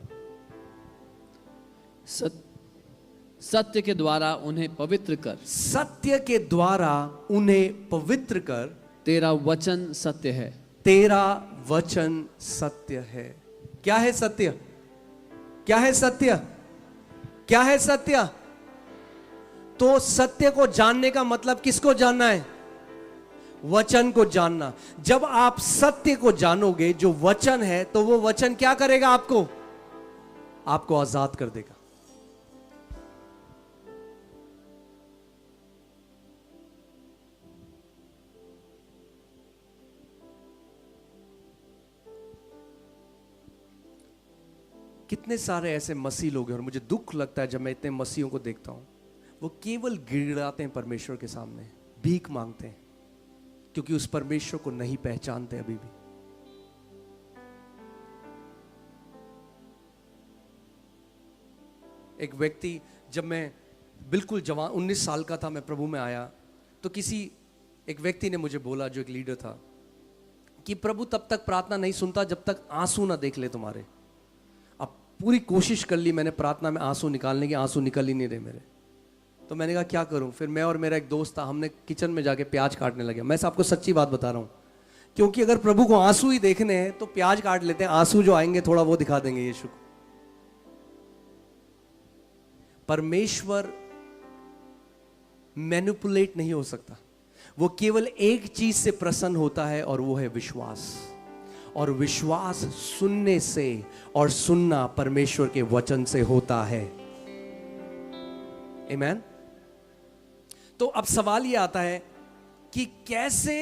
Speaker 3: सत्य के द्वारा उन्हें पवित्र कर,
Speaker 1: सत्य के द्वारा उन्हें पवित्र कर,
Speaker 3: तेरा वचन सत्य है,
Speaker 1: तेरा वचन सत्य है। क्या है सत्य? क्या है सत्य? क्या है सत्य? तो सत्य को जानने का मतलब किसको जानना है? वचन को जानना। जब आप सत्य को जानोगे, जो वचन है, तो वो वचन क्या करेगा? आपको आजाद कर देगा। कितने सारे ऐसे मसीह लोग हैं, और मुझे दुख लगता है जब मैं इतने मसीहों को देखता हूं, वो केवल गिड़गिड़ाते हैं परमेश्वर के सामने, भीख मांगते हैं, क्योंकि उस परमेश्वर को नहीं पहचानते अभी भी। एक व्यक्ति, जब मैं बिल्कुल जवान 19 साल का था, मैं प्रभु में आया, तो एक व्यक्ति ने मुझे बोला, जो एक लीडर था,
Speaker 2: कि प्रभु तब तक प्रार्थना नहीं सुनता जब तक आंसू ना देख ले तुम्हारे। अब पूरी कोशिश कर ली मैंने प्रार्थना में आंसू निकालने की, आंसू निकल ही नहीं रहे मेरे। तो मैंने कहा क्या करूं? फिर मैं और मेरा एक दोस्त था, हमने किचन में जाके प्याज काटने लगे। मैं आपको सच्ची बात बता रहा हूं, क्योंकि अगर प्रभु को आंसू ही देखने हैं तो प्याज काट लेते हैं, आंसू जो आएंगे थोड़ा वो दिखा देंगे यीशु को। परमेश्वर मैनिपुलेट नहीं हो सकता, वो केवल एक चीज से प्रसन्न होता है और वो है विश्वास। और विश्वास सुनने से और सुनना परमेश्वर के वचन से होता है। आमीन। तो अब सवाल ये आता है कि कैसे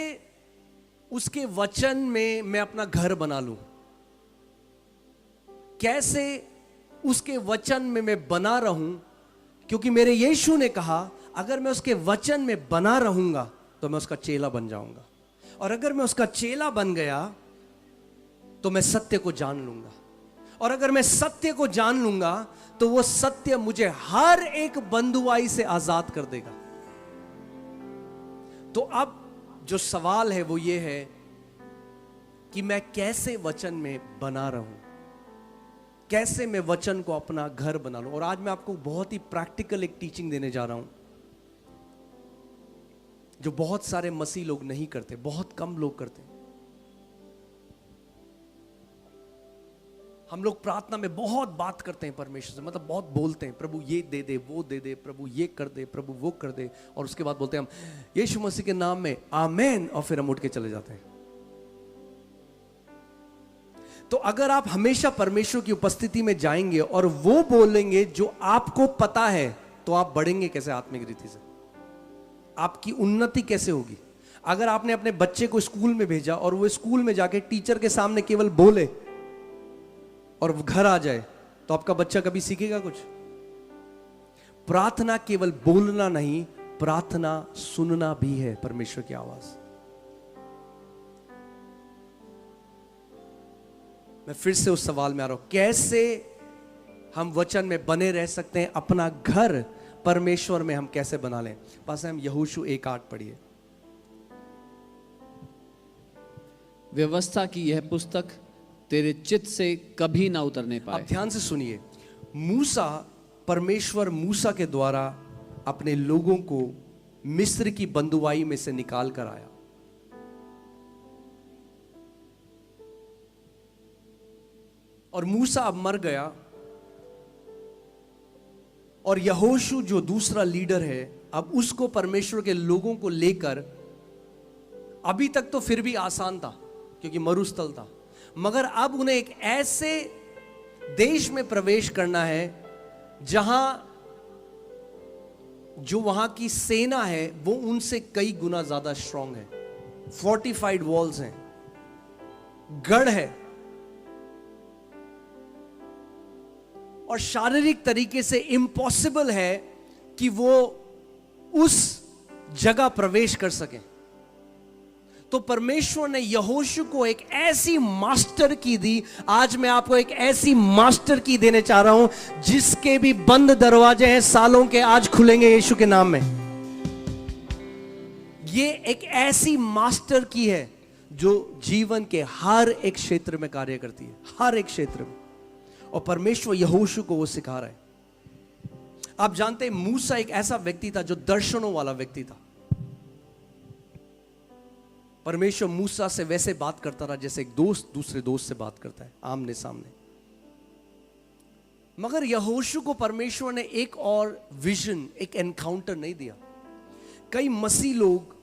Speaker 2: उसके वचन में मैं अपना घर बना लूं, कैसे उसके वचन में मैं बना रहूं, क्योंकि मेरे यीशु ने कहा अगर मैं उसके वचन में बना रहूंगा तो मैं उसका चेला बन जाऊंगा, और अगर मैं उसका चेला बन गया तो मैं सत्य को जान लूंगा, और अगर मैं सत्य को जान लूंगा तो वो सत्य मुझे हर एक बंधुआई से आजाद कर देगा। तो अब जो सवाल है वो ये है कि मैं कैसे वचन में बना रहूं, कैसे मैं वचन को अपना घर बना लूं। और आज मैं आपको बहुत ही प्रैक्टिकल एक टीचिंग देने जा रहा हूं जो बहुत सारे मसीह लोग नहीं करते, बहुत कम लोग करते। हम लोग प्रार्थना में बहुत बात करते हैं परमेश्वर से, मतलब बहुत बोलते हैं, प्रभु ये दे दे, वो दे दे, प्रभु ये कर दे, प्रभु वो कर दे, और उसके बाद बोलते हैं हम यीशु मसीह के नाम में आमेन, और फिर हम उठ के चले जाते हैं। तो अगर आप हमेशा परमेश्वर की उपस्थिति में जाएंगे और वो बोलेंगे जो आपको पता है, तो आप बढ़ेंगे कैसे आत्मिक रीति से? आपकी उन्नति कैसे होगी? अगर आपने अपने बच्चे को स्कूल में भेजा और वो स्कूल में जाके टीचर के सामने केवल बोले और घर आ जाए, तो आपका बच्चा कभी सीखेगा कुछ? प्रार्थना केवल बोलना नहीं, प्रार्थना सुनना भी है परमेश्वर की आवाज। मैं फिर से उस सवाल में आ रहा हूं, कैसे हम वचन में बने रह सकते हैं? अपना घर परमेश्वर में हम कैसे बना लें? पास हम यहोशू 1:8 पढ़िए।
Speaker 3: व्यवस्था की यह पुस्तक तेरे चित्त से कभी ना उतरने पाए।
Speaker 2: अब ध्यान से सुनिए, परमेश्वर मूसा के द्वारा अपने लोगों को मिस्र की बंधुआई में से निकाल कर आया, और मूसा अब मर गया, और यहोशू जो दूसरा लीडर है, अब उसको परमेश्वर के लोगों को लेकर, अभी तक तो फिर भी आसान था क्योंकि मरुस्थल था, मगर अब उन्हें एक ऐसे देश में प्रवेश करना है जहां जो वहां की सेना है वो उनसे कई गुना ज्यादा स्ट्रांग है, फोर्टिफाइड वॉल्स हैं, गढ़ है, और शारीरिक तरीके से इम्पॉसिबल है कि वो उस जगह प्रवेश कर सके। तो परमेश्वर ने यहोशू को एक ऐसी मास्टर की दी। आज मैं आपको एक ऐसी मास्टर की देने चाह रहा हूं जिसके भी बंद दरवाजे हैं सालों के, आज खुलेंगे यीशु के नाम में। ये एक ऐसी मास्टर की है जो जीवन के हर एक क्षेत्र में कार्य करती है, हर एक क्षेत्र में, और परमेश्वर यहोशू को वो सिखा रहा है। आप जानते हैं मूसा एक ऐसा व्यक्ति था जो दर्शनों वाला व्यक्ति था। परमेश्वर मूसा से वैसे बात करता रहा जैसे एक दोस्त दूसरे दोस्त से बात करता है, आमने सामने। मगर यहोशू को परमेश्वर ने एक और विजन, एक एनकाउंटर नहीं दिया। कई मसीह लोग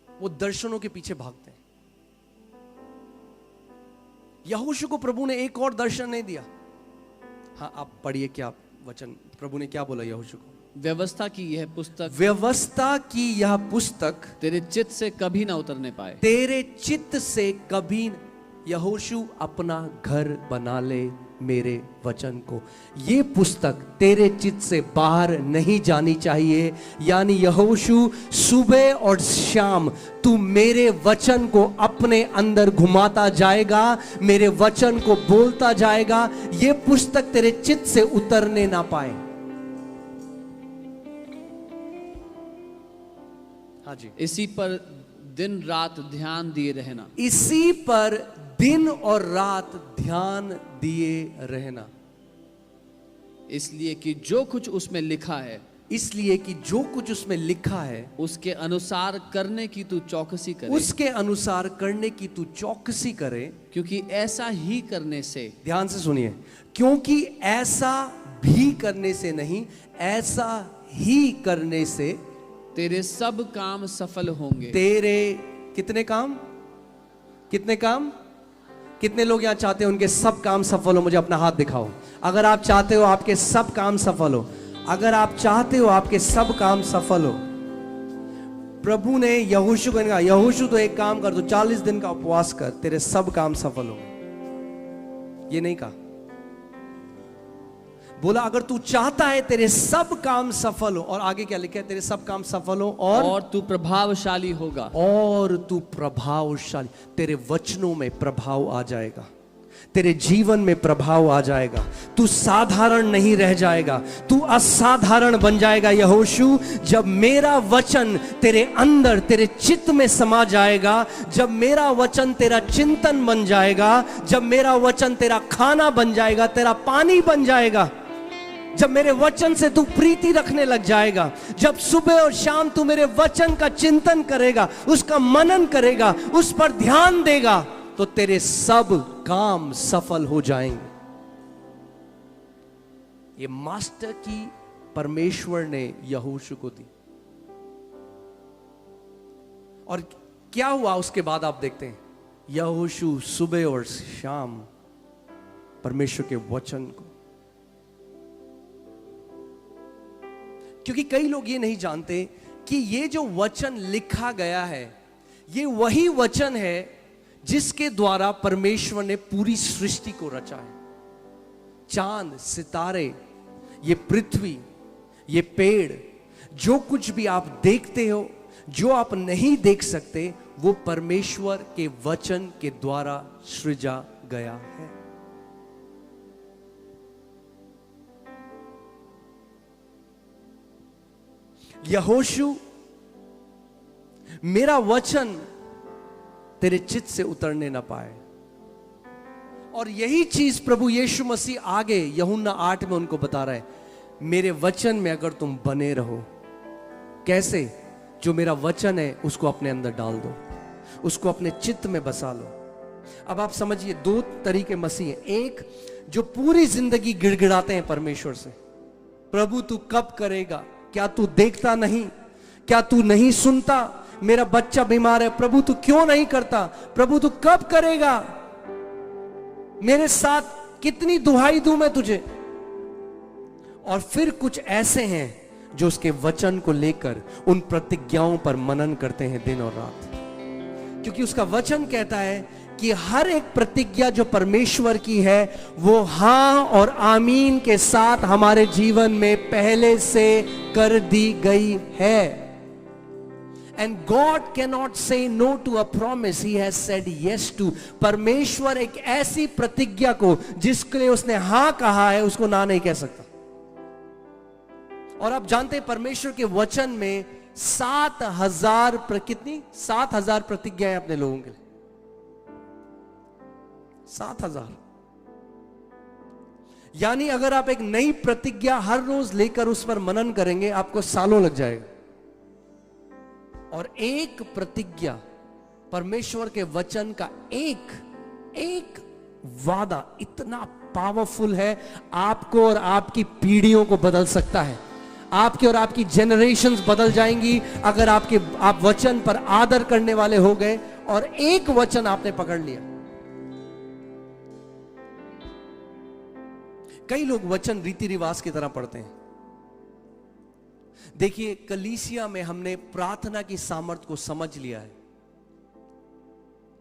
Speaker 2: वो दर्शनों के पीछे भागते हैं। यहोशू को प्रभु ने एक और दर्शन नहीं दिया। हाँ, आप पढ़िए क्या वचन, प्रभु ने क्या बोला यहोशू को?
Speaker 3: व्यवस्था की यह पुस्तक,
Speaker 2: व्यवस्था की यह पुस्तक
Speaker 3: तेरे चित्त से कभी ना उतरने पाए।
Speaker 2: तेरे चित्त से कभी। यहोशू अपना घर बना ले मेरे वचन को। ये पुस्तक तेरे चित्त से बाहर नहीं जानी चाहिए। यानी यहोशू, सुबह और शाम तू मेरे वचन को अपने अंदर घुमाता जाएगा, मेरे वचन को बोलता जाएगा। ये पुस्तक तेरे चित्त से उतरने ना पाए। हाँ जी।
Speaker 3: इसी पर दिन रात ध्यान दिए रहना।
Speaker 2: इसी पर दिन और रात ध्यान दिए रहना।
Speaker 3: इसलिए कि जो कुछ उसमें लिखा है,
Speaker 2: इसलिए कि जो कुछ उसमें लिखा है
Speaker 3: उसके अनुसार करने की तू चौकसी करे।
Speaker 2: उसके अनुसार करने की तू चौकसी करे,
Speaker 3: क्योंकि ऐसा ही करने से,
Speaker 2: ध्यान से सुनिए, क्योंकि ऐसा भी करने से नहीं, ऐसा ही करने से
Speaker 3: तेरे सब काम सफल होंगे।
Speaker 2: तेरे कितने काम? कितने काम? कितने लोग यहाँ चाहते हो उनके सब काम सफल हो? मुझे अपना हाथ दिखाओ अगर आप चाहते हो आपके सब काम सफल हो। अगर आप चाहते हो आपके सब काम सफल हो, प्रभु ने यहोशू को कहा, यहोशू तो एक काम कर, तो 40 दिन का उपवास कर, तेरे सब काम सफल हो। ये नहीं कहा, बोला अगर तू चाहता है तेरे सब काम सफल हो, और आगे क्या लिखा है? तेरे सब काम सफल हो
Speaker 3: और तू प्रभावशाली होगा।
Speaker 2: और तू प्रभावशाली, तेरे वचनों में प्रभाव आ जाएगा, तेरे जीवन में प्रभाव आ जाएगा। तू साधारण नहीं रह जाएगा, तू असाधारण बन जाएगा। यहोशू, जब मेरा वचन तेरे अंदर, तेरे चित्त में समा जाएगा, जब मेरा वचन तेरा चिंतन बन जाएगा, जब मेरा वचन तेरा खाना बन जाएगा, तेरा पानी बन जाएगा, जब मेरे वचन से तू प्रीति रखने लग जाएगा, जब सुबह और शाम तू मेरे वचन का चिंतन करेगा, उसका मनन करेगा, उस पर ध्यान देगा, तो तेरे सब काम सफल हो जाएंगे। ये मास्टर की परमेश्वर ने यहोशू को दी। और क्या हुआ उसके बाद आप देखते हैं, यहोशू सुबह और शाम परमेश्वर के वचन को, क्योंकि कई लोग ये नहीं जानते कि ये जो वचन लिखा गया है, ये वही वचन है जिसके द्वारा परमेश्वर ने पूरी सृष्टि को रचा है। चांद, सितारे, ये पृथ्वी, ये पेड़, जो कुछ भी आप देखते हो, जो आप नहीं देख सकते, वो परमेश्वर के वचन के द्वारा सृजा गया है। यहोशू, मेरा वचन तेरे चित्त से उतरने ना पाए। और यही चीज प्रभु यीशु मसीह आगे यूहन्ना 8 में उनको बता रहा है, मेरे वचन में अगर तुम बने रहो। कैसे? जो मेरा वचन है उसको अपने अंदर डाल दो, उसको अपने चित्त में बसा लो। अब आप समझिए, दो तरीके मसीह हैं। एक जो पूरी जिंदगी गिड़गिड़ाते हैं परमेश्वर से, प्रभु तू कब करेगा? क्या तू देखता नहीं? क्या तू नहीं सुनता? मेरा बच्चा बीमार है, प्रभु तू क्यों नहीं करता? प्रभु तू कब करेगा? मेरे साथ कितनी दुहाई दूं मैं तुझे? और फिर कुछ ऐसे हैं जो उसके वचन को लेकर उन प्रतिज्ञाओं पर मनन करते हैं दिन और रात, क्योंकि उसका वचन कहता है कि हर एक प्रतिज्ञा जो परमेश्वर की है वो हां और आमीन के साथ हमारे जीवन में पहले से कर दी गई है। And God cannot say no to a promise He has said yes to. परमेश्वर एक ऐसी प्रतिज्ञा को जिसके लिए उसने हां कहा है, उसको ना नहीं कह सकता। और आप जानते हैं परमेश्वर के वचन में 7,000 कितनी 7,000 प्रतिज्ञाएं अपने लोगों के लिए। 7,000। यानी अगर आप एक नई प्रतिज्ञा हर रोज लेकर उस पर मनन करेंगे, आपको सालों लग जाएगा। और एक प्रतिज्ञा, परमेश्वर के वचन का एक वादा इतना पावरफुल है, आपको और आपकी पीढ़ियों को बदल सकता है। आपके और आपकी जनरेशंस बदल जाएंगी अगर आप वचन पर आदर करने वाले हो गए और एक वचन आपने पकड़ लिया। कई लोग वचन रीति रिवाज की तरह पढ़ते हैं। देखिए, कलीसिया में हमने प्रार्थना की सामर्थ्य को समझ लिया है।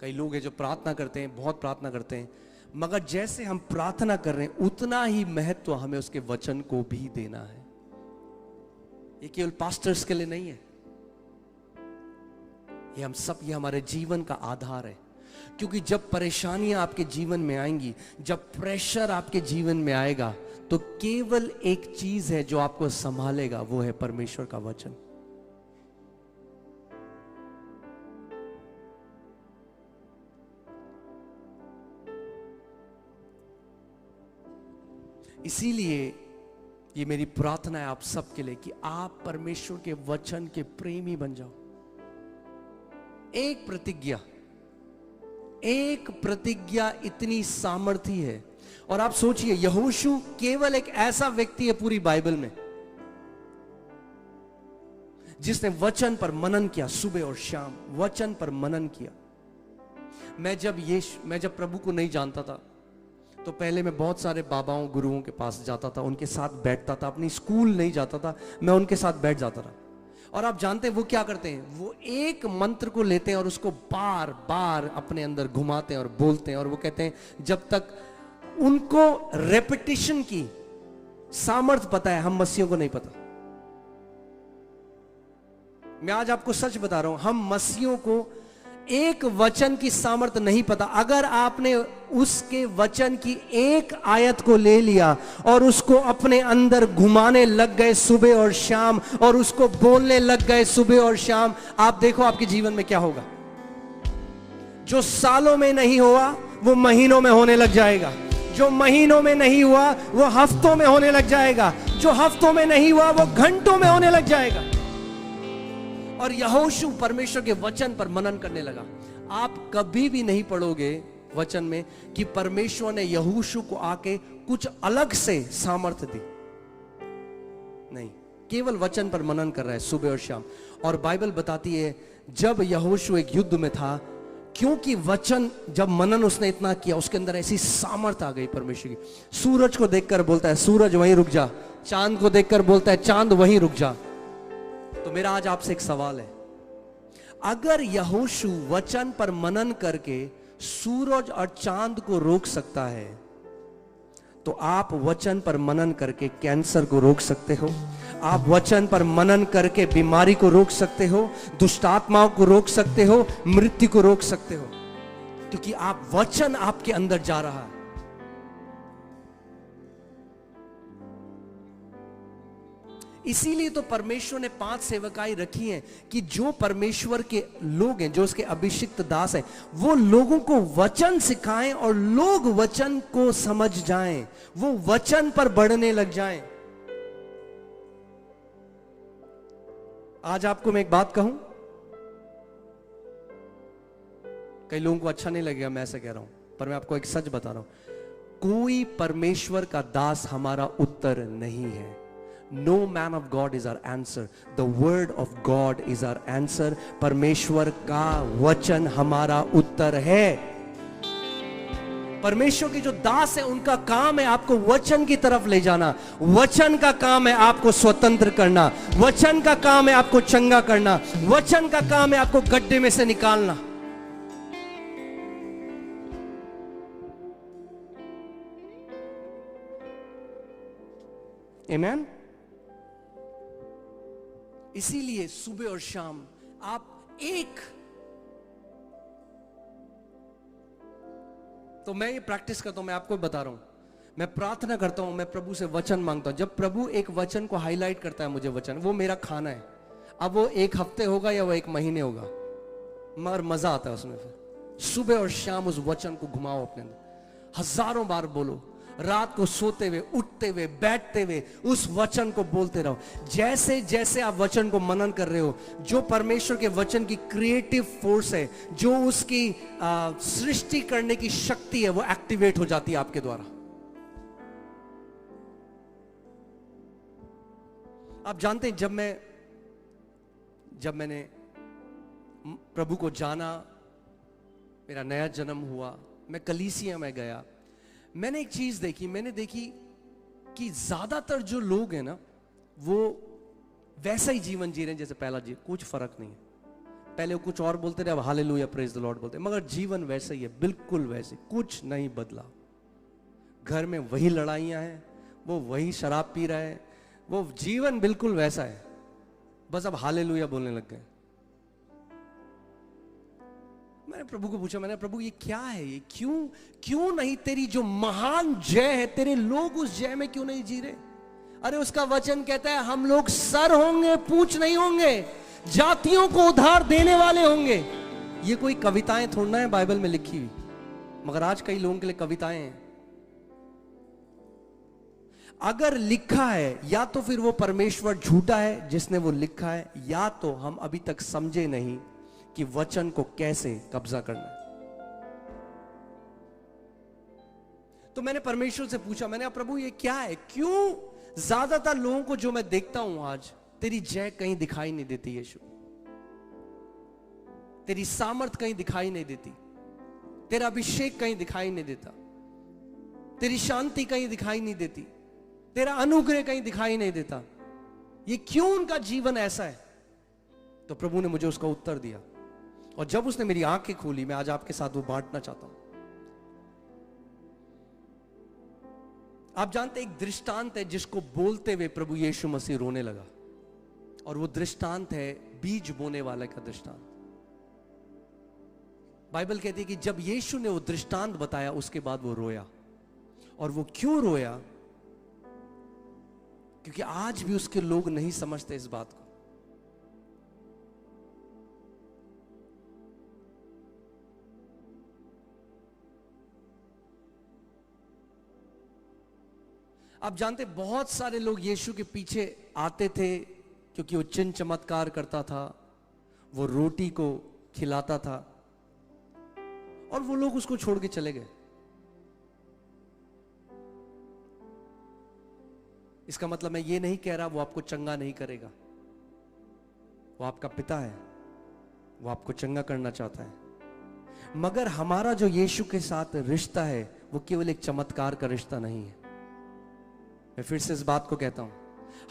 Speaker 2: कई लोग हैं जो प्रार्थना करते हैं, बहुत प्रार्थना करते हैं, मगर जैसे हम प्रार्थना कर रहे हैं उतना ही महत्व हमें उसके वचन को भी देना है। ये केवल पास्टर्स के लिए नहीं है, ये हम सब, ये हमारे जीवन का आधार है। क्योंकि जब परेशानियां आपके जीवन में आएंगी, जब प्रेशर आपके जीवन में आएगा, तो केवल एक चीज है जो आपको संभालेगा, वो है परमेश्वर का वचन।
Speaker 1: इसीलिए ये मेरी प्रार्थना है आप सबके लिए कि आप परमेश्वर के वचन के प्रेमी बन जाओ। एक प्रतिज्ञा इतनी सामर्थी है। और आप सोचिए, यहोशू केवल एक ऐसा व्यक्ति है पूरी बाइबल में जिसने वचन पर मनन किया, सुबह और शाम वचन पर मनन किया। मैं जब प्रभु को नहीं जानता था तो पहले मैं बहुत सारे बाबाओं गुरुओं के पास जाता था, उनके साथ बैठता था, अपनी स्कूल नहीं जाता था, मैं उनके साथ बैठ जाता था। और आप जानते हैं वो क्या करते हैं, वो एक मंत्र को लेते हैं और उसको बार बार अपने अंदर घुमाते हैं और बोलते हैं, और वो कहते हैं जब तक उनको रेपिटेशन की सामर्थ पता है, हम मसीहों को नहीं पता। मैं आज आपको सच बता रहा हूं, हम मसीहों को एक वचन की सामर्थ नहीं पता। अगर आपने उसके वचन की एक आयत को ले लिया और उसको अपने अंदर घुमाने लग गए सुबह और शाम, और उसको बोलने लग गए सुबह और शाम, आप देखो आपके जीवन में क्या होगा। जो सालों में नहीं हुआ वो महीनों में होने लग जाएगा, जो महीनों में नहीं हुआ वो हफ्तों में होने लग जाएगा, जो हफ्तों में नहीं हुआ वो घंटों में होने लग जाएगा। और यहोशू परमेश्वर के वचन पर मनन करने लगा। आप कभी भी नहीं पढ़ोगे वचन में कि परमेश्वर ने यहोशू को आके कुछ अलग से सामर्थ्य दी, नहीं, केवल वचन पर मनन कर रहा है सुबह और शाम। और बाइबल बताती है जब यहोशू एक युद्ध में था, क्योंकि वचन जब मनन उसने इतना किया, उसके अंदर ऐसी सामर्थ आ गई परमेश्वर की। सूरज को देखकर बोलता है सूरज वहीं रुक जा, चांद को देखकर बोलता है चांद वहीं रुक जा। तो मेरा आज आपसे एक सवाल है, अगर यहोशू वचन पर मनन करके सूरज और चांद को रोक सकता है, तो आप वचन पर मनन करके कैंसर को रोक सकते हो, आप वचन पर मनन करके बीमारी को रोक सकते हो, दुष्ट आत्माओं को रोक सकते हो, मृत्यु को रोक सकते हो, क्योंकि आप वचन आपके अंदर जा रहा है। इसीलिए तो परमेश्वर ने 5 सेवकाई रखी हैं कि जो परमेश्वर के लोग हैं, जो उसके अभिषिक्त दास हैं, वो लोगों को वचन सिखाएं और लोग वचन को समझ जाएं, वो वचन पर बढ़ने लग जाएं। आज आपको मैं एक बात कहूं, कई लोगों को अच्छा नहीं लगेगा मैं ऐसा कह रहा हूं, पर मैं आपको एक सच बता रहा हूं, कोई परमेश्वर का दास हमारा उत्तर नहीं है। No man of God is our answer. The word of God is our answer. परमेश्वर का वचन हमारा उत्तर है। परमेश्वर के जो दास है उनका काम है आपको वचन की तरफ ले जाना, वचन का काम है आपको स्वतंत्र करना, वचन का काम है आपको चंगा करना, वचन का काम है आपको गड्ढे में से निकालना। आमीन। इसीलिए सुबह और शाम आप एक, तो मैं ये प्रैक्टिस करता हूं, मैं आपको बता रहा हूं, मैं प्रार्थना करता हूं, मैं प्रभु से वचन मांगता हूं। जब प्रभु एक वचन को हाईलाइट करता है मुझे वचन, वो मेरा खाना है। अब वो 1 हफ्ते होगा या वो 1 महीने होगा, मगर मजा आता है उसमें। फिर सुबह और शाम उस वचन को घुमाओ अपने अंदर, हजारों बार बोलो, रात को सोते हुए, उठते हुए, बैठते हुए उस वचन को बोलते रहो। जैसे जैसे आप वचन को मनन कर रहे हो, जो परमेश्वर के वचन की क्रिएटिव फोर्स है, जो उसकी सृष्टि करने की शक्ति है, वो एक्टिवेट हो जाती है आपके द्वारा। आप जानते हैं जब मैंने प्रभु को जाना, मेरा नया जन्म हुआ, मैं कलीसिया में गया, मैंने एक चीज देखी, मैंने देखी कि ज्यादातर जो लोग हैं ना, वो वैसा ही जीवन जी रहे हैं जैसे पहला जी, कुछ फर्क नहीं है। पहले वो कुछ और बोलते रहे, अब हालेलुया प्रेज द लॉर्ड बोलते हैं, मगर जीवन वैसा ही है, बिल्कुल वैसे, कुछ नहीं बदला। घर में वही लड़ाइयां हैं, वो वही शराब पी रहे हैं, वो जीवन बिल्कुल वैसा है, बस अब हालेलुया बोलने लग गए। मैंने प्रभु को पूछा, मैंने प्रभु ये क्या है, ये क्यों नहीं, तेरी जो महान जय है, तेरे लोग उस जय में क्यों नहीं जी रहे? अरे उसका वचन कहता है हम लोग सर होंगे, पूंछ नहीं होंगे, जातियों को उधार देने वाले होंगे। ये कोई कविताएं थोड़ा है बाइबल में लिखी हुई, मगर आज कई लोगों के लिए कविताएं हैं। अगर लिखा है, या तो फिर वो परमेश्वर झूठा है जिसने वो लिखा है, या तो हम अभी तक समझे नहीं कि वचन को कैसे कब्जा करना है। तो मैंने परमेश्वर से पूछा, मैंने कहा प्रभु ये क्या है, क्यों ज्यादातर लोगों को जो मैं देखता हूं आज, तेरी जय कहीं दिखाई नहीं देती यीशु, तेरी सामर्थ कहीं दिखाई नहीं देती, तेरा अभिषेक कहीं दिखाई नहीं देता, तेरी शांति कहीं दिखाई नहीं देती, तेरा अनुग्रह कहीं दिखाई नहीं देता, ये क्यों उनका जीवन ऐसा है? तो प्रभु ने मुझे उसका उत्तर दिया, और जब उसने मेरी आंखें खोली, मैं आज आपके साथ वो बांटना चाहता हूं। आप जानते एक दृष्टांत है जिसको बोलते हुए प्रभु यीशु मसीह रोने लगा, और वो दृष्टांत है बीज बोने वाले का दृष्टांत। बाइबल कहती है कि जब यीशु ने वो दृष्टांत बताया, उसके बाद वो रोया। और वो क्यों रोया? क्योंकि आज भी उसके लोग नहीं समझते इस बात को। आप जानते बहुत सारे लोग यीशु के पीछे आते थे क्योंकि वो चिन्ह चमत्कार करता था, वो रोटी को खिलाता था, और वो लोग उसको छोड़ के चले गए। इसका मतलब मैं ये नहीं कह रहा वो आपको चंगा नहीं करेगा, वो आपका पिता है, वो आपको चंगा करना चाहता है। मगर हमारा जो यीशु के साथ रिश्ता है वो केवल एक चमत्कार का रिश्ता नहीं है। मैं फिर से इस बात को कहता हूं,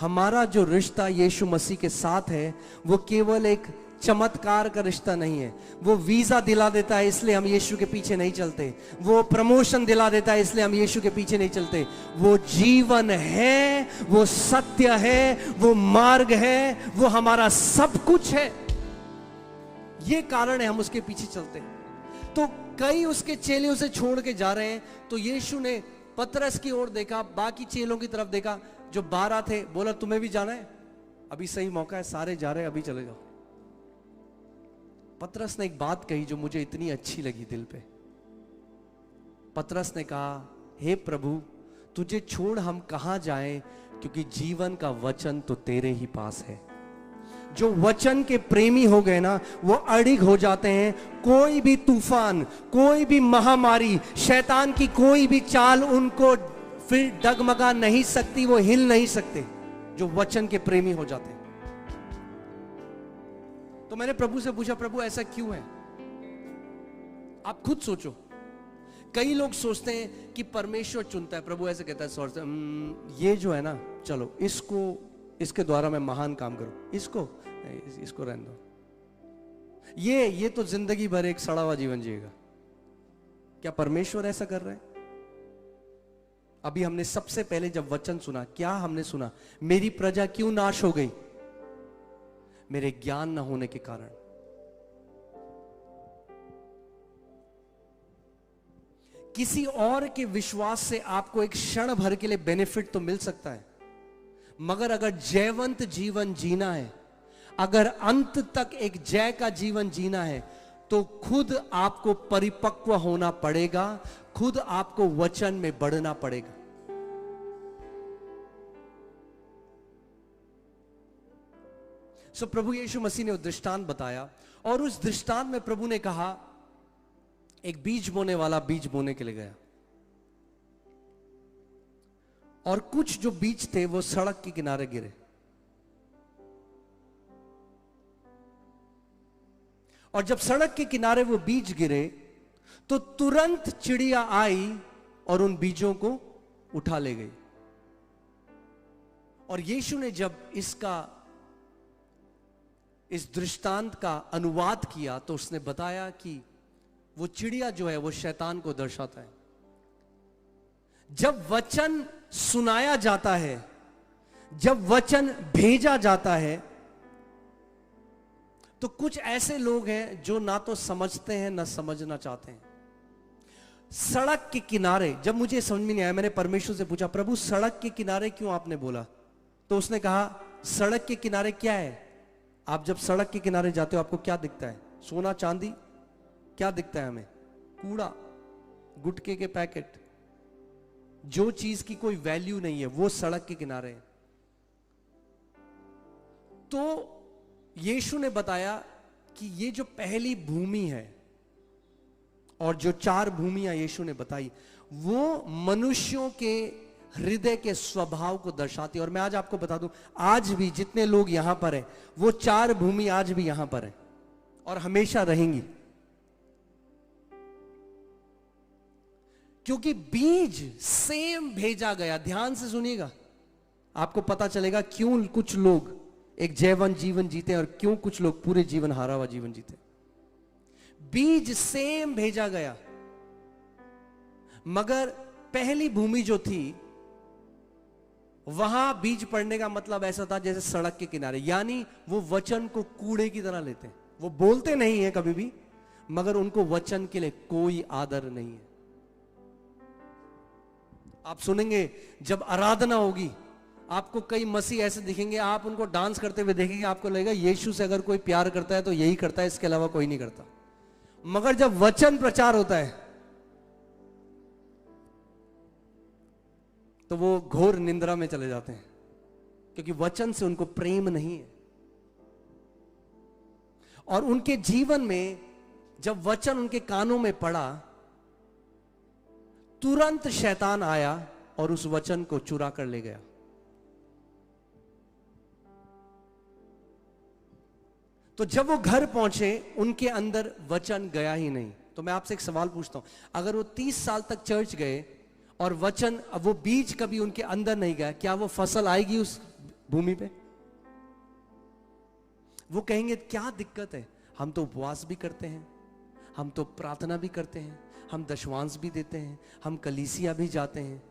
Speaker 1: हमारा जो रिश्ता यीशु मसीह के साथ है वो केवल एक चमत्कार का रिश्ता नहीं है। वो वीजा दिला देता है इसलिए हम यीशु के पीछे नहीं चलते, वो प्रमोशन दिला देता है इसलिए हम यीशु के पीछे नहीं चलते। वो जीवन है, वो सत्य है, वो मार्ग है, वो हमारा सब कुछ है। ये कारण है हम उसके पीछे चलते हैं। तो कई उसके चेले उसे छोड़ के जा रहे हैं, तो यीशु ने पतरस की ओर देखा, बाकी चेलों की तरफ देखा जो 12 थे, बोला तुम्हें भी जाना है? अभी सही मौका है, सारे जा रहे हैं, अभी चले जाओ। पतरस ने एक बात कही जो मुझे इतनी अच्छी लगी दिल पे। पतरस ने कहा, हे प्रभु तुझे छोड़ हम कहां जाएं, क्योंकि जीवन का वचन तो तेरे ही पास है। जो वचन के प्रेमी हो गए ना, वो अड़िग हो जाते हैं। कोई भी तूफान, कोई भी महामारी, शैतान की कोई भी चाल उनको फिर डगमगा नहीं सकती, वो हिल नहीं सकते, जो वचन के प्रेमी हो जाते हैं। तो मैंने प्रभु से पूछा, प्रभु ऐसा क्यों है? आप खुद सोचो। कई लोग सोचते हैं कि परमेश्वर चुनता है। प्रभु ऐसे कहता है, ये जो है ना, चलो इसके द्वारा मैं महान काम करूं, इसको रहने दो। ये तो जिंदगी भर एक सड़ा हुआ जीवन जिएगा। क्या परमेश्वर ऐसा कर रहा है? अभी हमने सबसे पहले जब वचन सुना, क्या हमने सुना? मेरी प्रजा क्यों नाश हो गई? मेरे ज्ञान न होने के कारण। किसी और के विश्वास से आपको एक क्षण भर के लिए बेनिफिट तो मिल सकता है, मगर अगर जयवंत जीवन जीना है, अगर अंत तक एक जय का जीवन जीना है, तो खुद आपको परिपक्व होना पड़ेगा, खुद आपको वचन में बढ़ना पड़ेगा। सो प्रभु यीशु मसीह ने वो दृष्टांत बताया, और उस दृष्टांत में प्रभु ने कहा, एक बीज बोने वाला बीज बोने के लिए गया, और कुछ जो बीज थे वो सड़क के किनारे गिरे, और जब सड़क के किनारे वो बीज गिरे तो तुरंत चिड़िया आई और उन बीजों को उठा ले गई। और यीशु ने जब इस दृष्टांत का अनुवाद किया तो उसने बताया कि वो चिड़िया जो है वो शैतान को दर्शाता है। जब वचन सुनाया जाता है, जब वचन भेजा जाता है, तो कुछ ऐसे लोग हैं जो ना तो समझते हैं ना समझना चाहते हैं। सड़क के किनारे, जब मुझे समझ में नहीं आया, मैंने परमेश्वर से पूछा, प्रभु सड़क के किनारे क्यों आपने बोला? तो उसने कहा, सड़क के किनारे क्या है? आप जब सड़क के किनारे जाते हो आपको क्या दिखता है? सोना चांदी? क्या दिखता है हमें? कूड़ा, गुटखे के पैकेट। जो चीज की कोई वैल्यू नहीं है वो सड़क के किनारे है। तो यीशु ने बताया कि ये जो पहली भूमि है और जो 4 भूमियां यीशु ने बताई वो मनुष्यों के हृदय के स्वभाव को दर्शाती है। और मैं आज आपको बता दूं, आज भी जितने लोग यहां पर हैं वो 4 भूमि आज भी यहां पर है और हमेशा रहेंगी, क्योंकि बीज सेम भेजा गया। ध्यान से सुनिएगा, आपको पता चलेगा क्यों कुछ लोग एक जैवन जीवन जीते हैं और क्यों कुछ लोग पूरे जीवन हारा हुआ जीवन जीते। बीज सेम भेजा गया, मगर पहली भूमि जो थी वहां बीज पड़ने का मतलब ऐसा था जैसे सड़क के किनारे, यानी वो वचन को कूड़े की तरह लेते हैं। वो बोलते नहीं है कभी भी, मगर उनको वचन के लिए कोई आदर नहीं है। आप सुनेंगे जब आराधना होगी, आपको कई मसीह ऐसे दिखेंगे, आप उनको डांस करते हुए देखेंगे, आपको लगेगा यीशु से अगर कोई प्यार करता है तो यही करता है, इसके अलावा कोई नहीं करता। मगर जब वचन प्रचार होता है तो वो घोर निंद्रा में चले जाते हैं, क्योंकि वचन से उनको प्रेम नहीं है। और उनके जीवन में जब वचन उनके कानों में पड़ा, तुरंत शैतान आया और उस वचन को चुरा कर ले गया। तो जब वो घर पहुंचे उनके अंदर वचन गया ही नहीं। तो मैं आपसे एक सवाल पूछता हूं, अगर वो 30 साल तक चर्च गए और वचन, अब वो बीज कभी उनके अंदर नहीं गया, क्या वो फसल आएगी उस भूमि पे? वो कहेंगे क्या दिक्कत है, हम तो उपवास भी करते हैं, हम तो प्रार्थना भी करते हैं, हम दशवांश भी देते हैं, हम कलीसिया भी जाते हैं,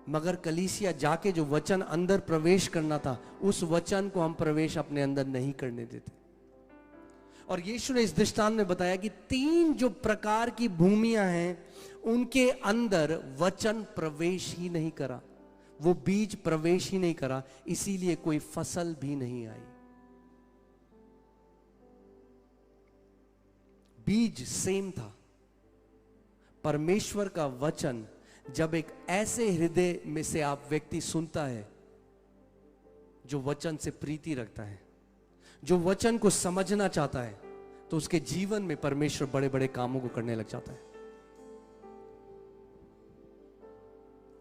Speaker 1: मगर कलीसिया जाके जो वचन अंदर प्रवेश करना था उस वचन को हम प्रवेश अपने अंदर नहीं करने देते। और यीशु ने इस दृष्टांत में बताया कि 3 जो प्रकार की भूमियां हैं उनके अंदर वचन प्रवेश ही नहीं करा, वो बीज प्रवेश ही नहीं करा, इसीलिए कोई फसल भी नहीं आई। बीज सेम था। परमेश्वर का वचन जब एक ऐसे हृदय में से आप व्यक्ति सुनता है जो वचन से प्रीति रखता है, जो वचन को समझना चाहता है, तो उसके जीवन में परमेश्वर बड़े बड़े कामों को करने लग जाता है।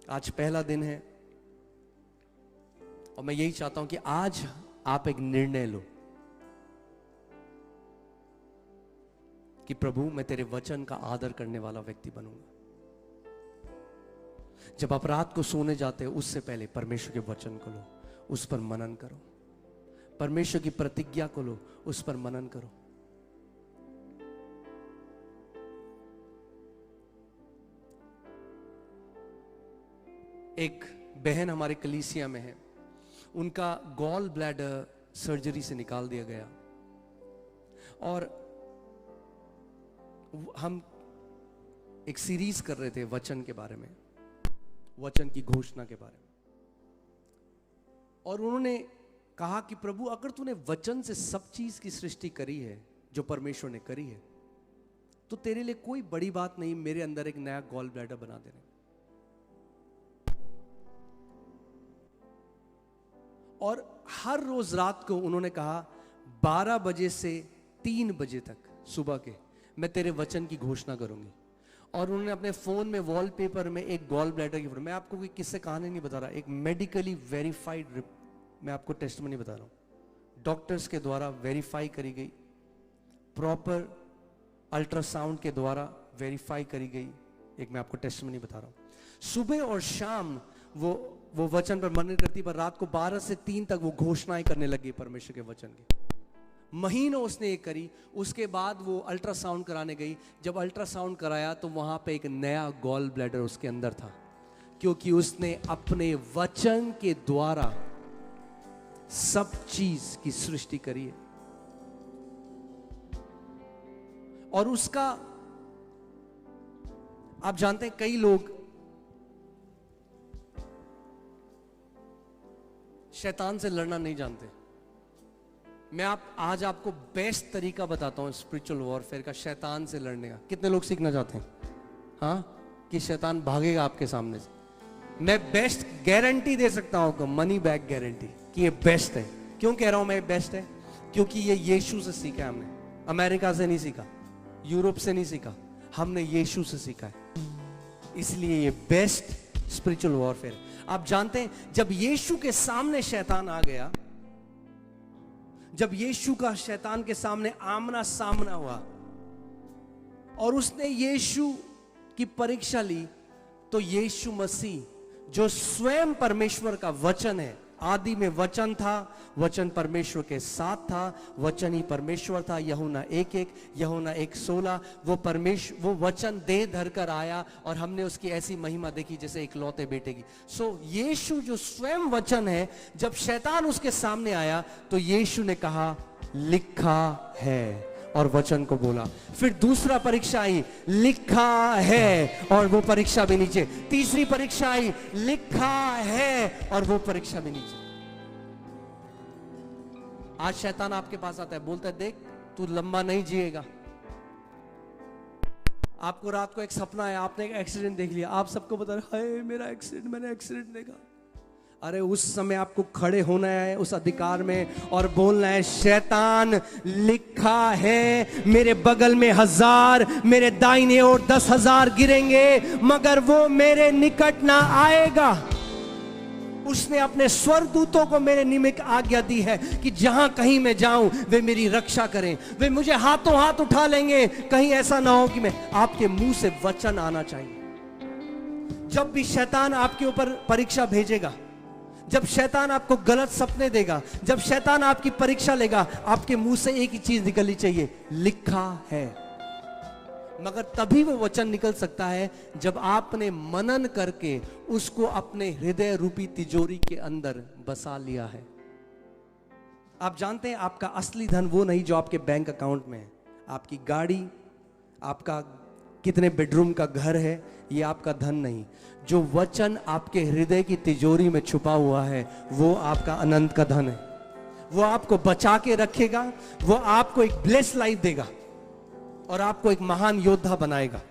Speaker 1: आज पहला दिन है और मैं यही चाहता हूं कि आज आप एक निर्णय लो कि प्रभु मैं तेरे वचन का आदर करने वाला व्यक्ति बनूंगा। जब आप रात को सोने जाते हो उससे पहले परमेश्वर के वचन को लो, उस पर मनन करो, परमेश्वर की प्रतिज्ञा को लो, उस पर मनन करो। एक बहन हमारे कलीसिया में है, उनका गॉल ब्लैडर सर्जरी से निकाल दिया गया और हम एक सीरीज कर रहे थे वचन के बारे में, वचन की घोषणा के बारे में, और उन्होंने कहा कि प्रभु अगर तूने वचन से सब चीज की सृष्टि करी है जो परमेश्वर ने करी है, तो तेरे लिए कोई बड़ी बात नहीं मेरे अंदर एक नया गॉल ब्लैडर बना देने। और हर रोज रात को उन्होंने कहा 12 बजे से 3 बजे तक सुबह के मैं तेरे वचन की घोषणा करूंगी। और उन्होंने अपने फोन में वॉलपेपर में एक गॉल ब्लैडर की फोटो, मैं आपको कोई किस्से कहानी नहीं बता रहा, एक मेडिकली वेरीफाइड, मैं आपको टेस्टमनी बता रहा हूं, डॉक्टर्स के द्वारा वेरीफाई करी गई, प्रॉपर अल्ट्रासाउंड के द्वारा वेरीफाई करी गई, एक मैं आपको टेस्टमनी बता रहा हूं। सुबह और शाम वो वचन पर मनन करती, पर रात को 12 से 3 तक वो घोषणाएं करने लगी परमेश्वर के वचन की। महीनों उसने ये करी। उसके बाद वो अल्ट्रासाउंड कराने गई। जब अल्ट्रासाउंड कराया तो वहां पे एक नया गॉल ब्लैडर उसके अंदर था, क्योंकि उसने अपने वचन के द्वारा सब चीज की सृष्टि करी है। और उसका आप जानते हैं कई लोग शैतान से लड़ना नहीं जानते। मैं आज आपको बेस्ट तरीका बताता हूं स्पिरिचुअल वॉरफेयर का, शैतान से लड़ने का। कितने लोग सीखना चाहते हैं? हाँ, कि शैतान भागेगा आपके सामने से। मैं बेस्ट गारंटी दे सकता हूं आपको, मनी बैक गारंटी, कि ये बेस्ट है। क्यों कह रहा हूं मैं बेस्ट है? क्योंकि ये यीशु से सीखा है हमने, अमेरिका से नहीं सीखा, यूरोप से नहीं सीखा, हमने यीशु से सीखा है। इसलिए ये बेस्ट स्पिरिचुअल वॉरफेयर। आप जानते हैं, जब यीशु के सामने शैतान आ गया, जब यीशु का शैतान के सामने आमना सामना हुआ और उसने यीशु की परीक्षा ली, तो यीशु मसीह जो स्वयं परमेश्वर का वचन है, आदि में वचन था, वचन परमेश्वर के साथ था, वचन ही परमेश्वर था, यूहन्ना 1:1, यूहन्ना 1:16, वो वचन देह धर कर आया और हमने उसकी ऐसी महिमा देखी जैसे एक लौते बेटे की। सो यीशु जो स्वयं वचन है, जब शैतान उसके सामने आया तो यीशु ने कहा लिखा है और वचन को बोला। फिर दूसरा परीक्षा आई, लिखा है और वो परीक्षा भी नीचे। तीसरी परीक्षा आई, लिखा है और वो परीक्षा भी नीचे। आज शैतान आपके पास आता है, बोलता है देख तू लंबा नहीं जिएगा। आपको रात को एक सपना है, आपने एक एक्सीडेंट देख लिया, आप सबको बता रहे हाय मेरा एक्सीडेंट, मैंने एक्सीडेंट देखा। अरे उस समय आपको खड़े होना है उस अधिकार में और बोलना है शैतान लिखा है, मेरे बगल में 1000, मेरे दाहिने ओर 10,000 गिरेंगे मगर वो मेरे निकट ना आएगा। उसने अपने स्वर्गदूतों को मेरे निमित्त आज्ञा दी है कि जहां कहीं मैं जाऊं वे मेरी रक्षा करें, वे मुझे हाथों हाथ उठा लेंगे। कहीं ऐसा ना हो कि मैं, आपके मुंह से वचन आना चाहिए। जब भी शैतान आपके ऊपर परीक्षा भेजेगा, जब शैतान आपको गलत सपने देगा, जब शैतान आपकी परीक्षा लेगा, आपके मुंह से एक ही चीज निकलनी चाहिए, लिखा है। मगर तभी वो वचन निकल सकता है जब आपने मनन करके उसको अपने हृदय रूपी तिजोरी के अंदर बसा लिया है। आप जानते हैं आपका असली धन वो नहीं जो आपके बैंक अकाउंट में है, आपकी गाड़ी, आपका कितने बेडरूम का घर है, ये आपका धन नहीं। जो वचन आपके हृदय की तिजोरी में छुपा हुआ है वो आपका अनंत का धन है। वो आपको बचा के रखेगा, वो आपको एक ब्लेस लाइफ देगा और आपको एक महान योद्धा बनाएगा।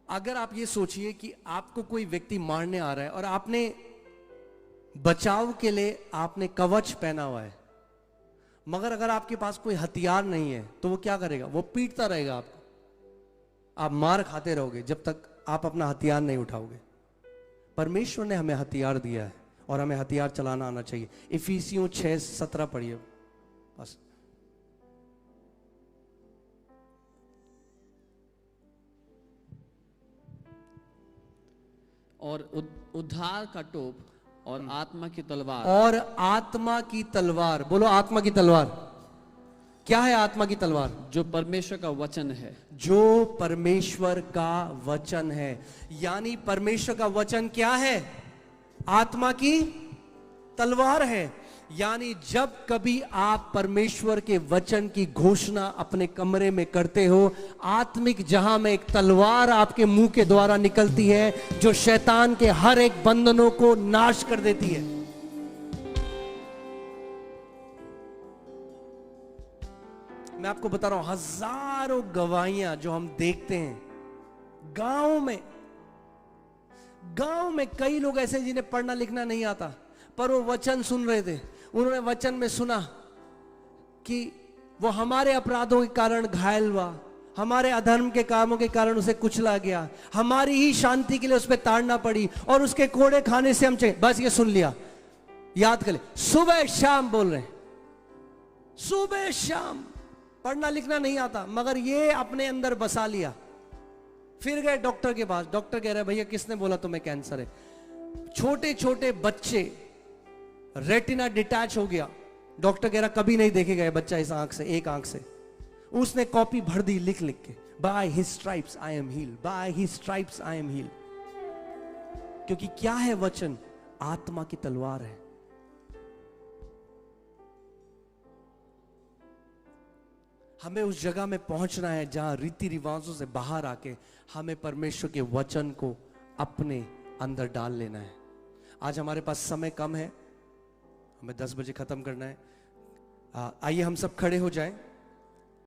Speaker 1: अगर आप ये सोचिए कि आपको कोई व्यक्ति मारने आ रहा है और आपने बचाव के लिए आपने कवच पहना हुआ है, मगर अगर आपके पास कोई हथियार नहीं है तो वो क्या करेगा? वो पीटता रहेगा आपको, आप मार खाते रहोगे जब तक आप अपना हथियार नहीं उठाओगे। परमेश्वर ने हमें हथियार दिया है और हमें हथियार चलाना आना चाहिए। इफिसियों 6:17 पढ़िए बस।
Speaker 3: और उद्धार का टोप और आत्मा की तलवार।
Speaker 1: और आत्मा की तलवार, बोलो आत्मा की तलवार। क्या है आत्मा की तलवार?
Speaker 3: जो परमेश्वर का वचन है।
Speaker 1: जो परमेश्वर का वचन है। यानी परमेश्वर का वचन क्या है? आत्मा की तलवार है। यानी जब कभी आप परमेश्वर के वचन की घोषणा अपने कमरे में करते हो, आत्मिक जहां में एक तलवार आपके मुंह के द्वारा निकलती है जो शैतान के हर एक बंधनों को नाश कर देती है। मैं आपको बता रहा हूं, हजारों गवाहियां जो हम देखते हैं गांव में कई लोग ऐसे जिन्हें पढ़ना लिखना नहीं आता, पर वो वचन सुन रहे थे। उन्होंने वचन में सुना कि वो हमारे अपराधों के कारण घायल हुआ, हमारे अधर्म के कामों के कारण उसे कुचला गया, हमारी ही शांति के लिए उस पर ताड़ना पड़ी और उसके कोड़े खाने से हम चाहिए। बस ये सुन लिया, याद कर ले। सुबह शाम बोल रहे हैं, सुबह शाम। पढ़ना लिखना नहीं आता मगर ये अपने अंदर बसा लिया। फिर गए डॉक्टर के पास, डॉक्टर कह रहे हैं भैया किसने बोला तुम्हें कैंसर है? छोटे छोटे बच्चे, रेटिना डिटैच हो गया। डॉक्टर कह रहा कभी नहीं देखेगा ये बच्चा इस आंख से, एक आंख से। उसने कॉपी भर दी लिख लिख के, by his stripes I am heeled, by his stripes I am heeled. क्योंकि क्या है वचन? आत्मा की तलवार है। हमें उस जगह में पहुंचना है जहां रीति रिवाजों से बाहर आके हमें परमेश्वर के वचन को अपने अंदर डाल लेना है। आज हमारे पास समय कम है, हमें 10 बजे खत्म करना है। आइए हम सब खड़े हो जाएं।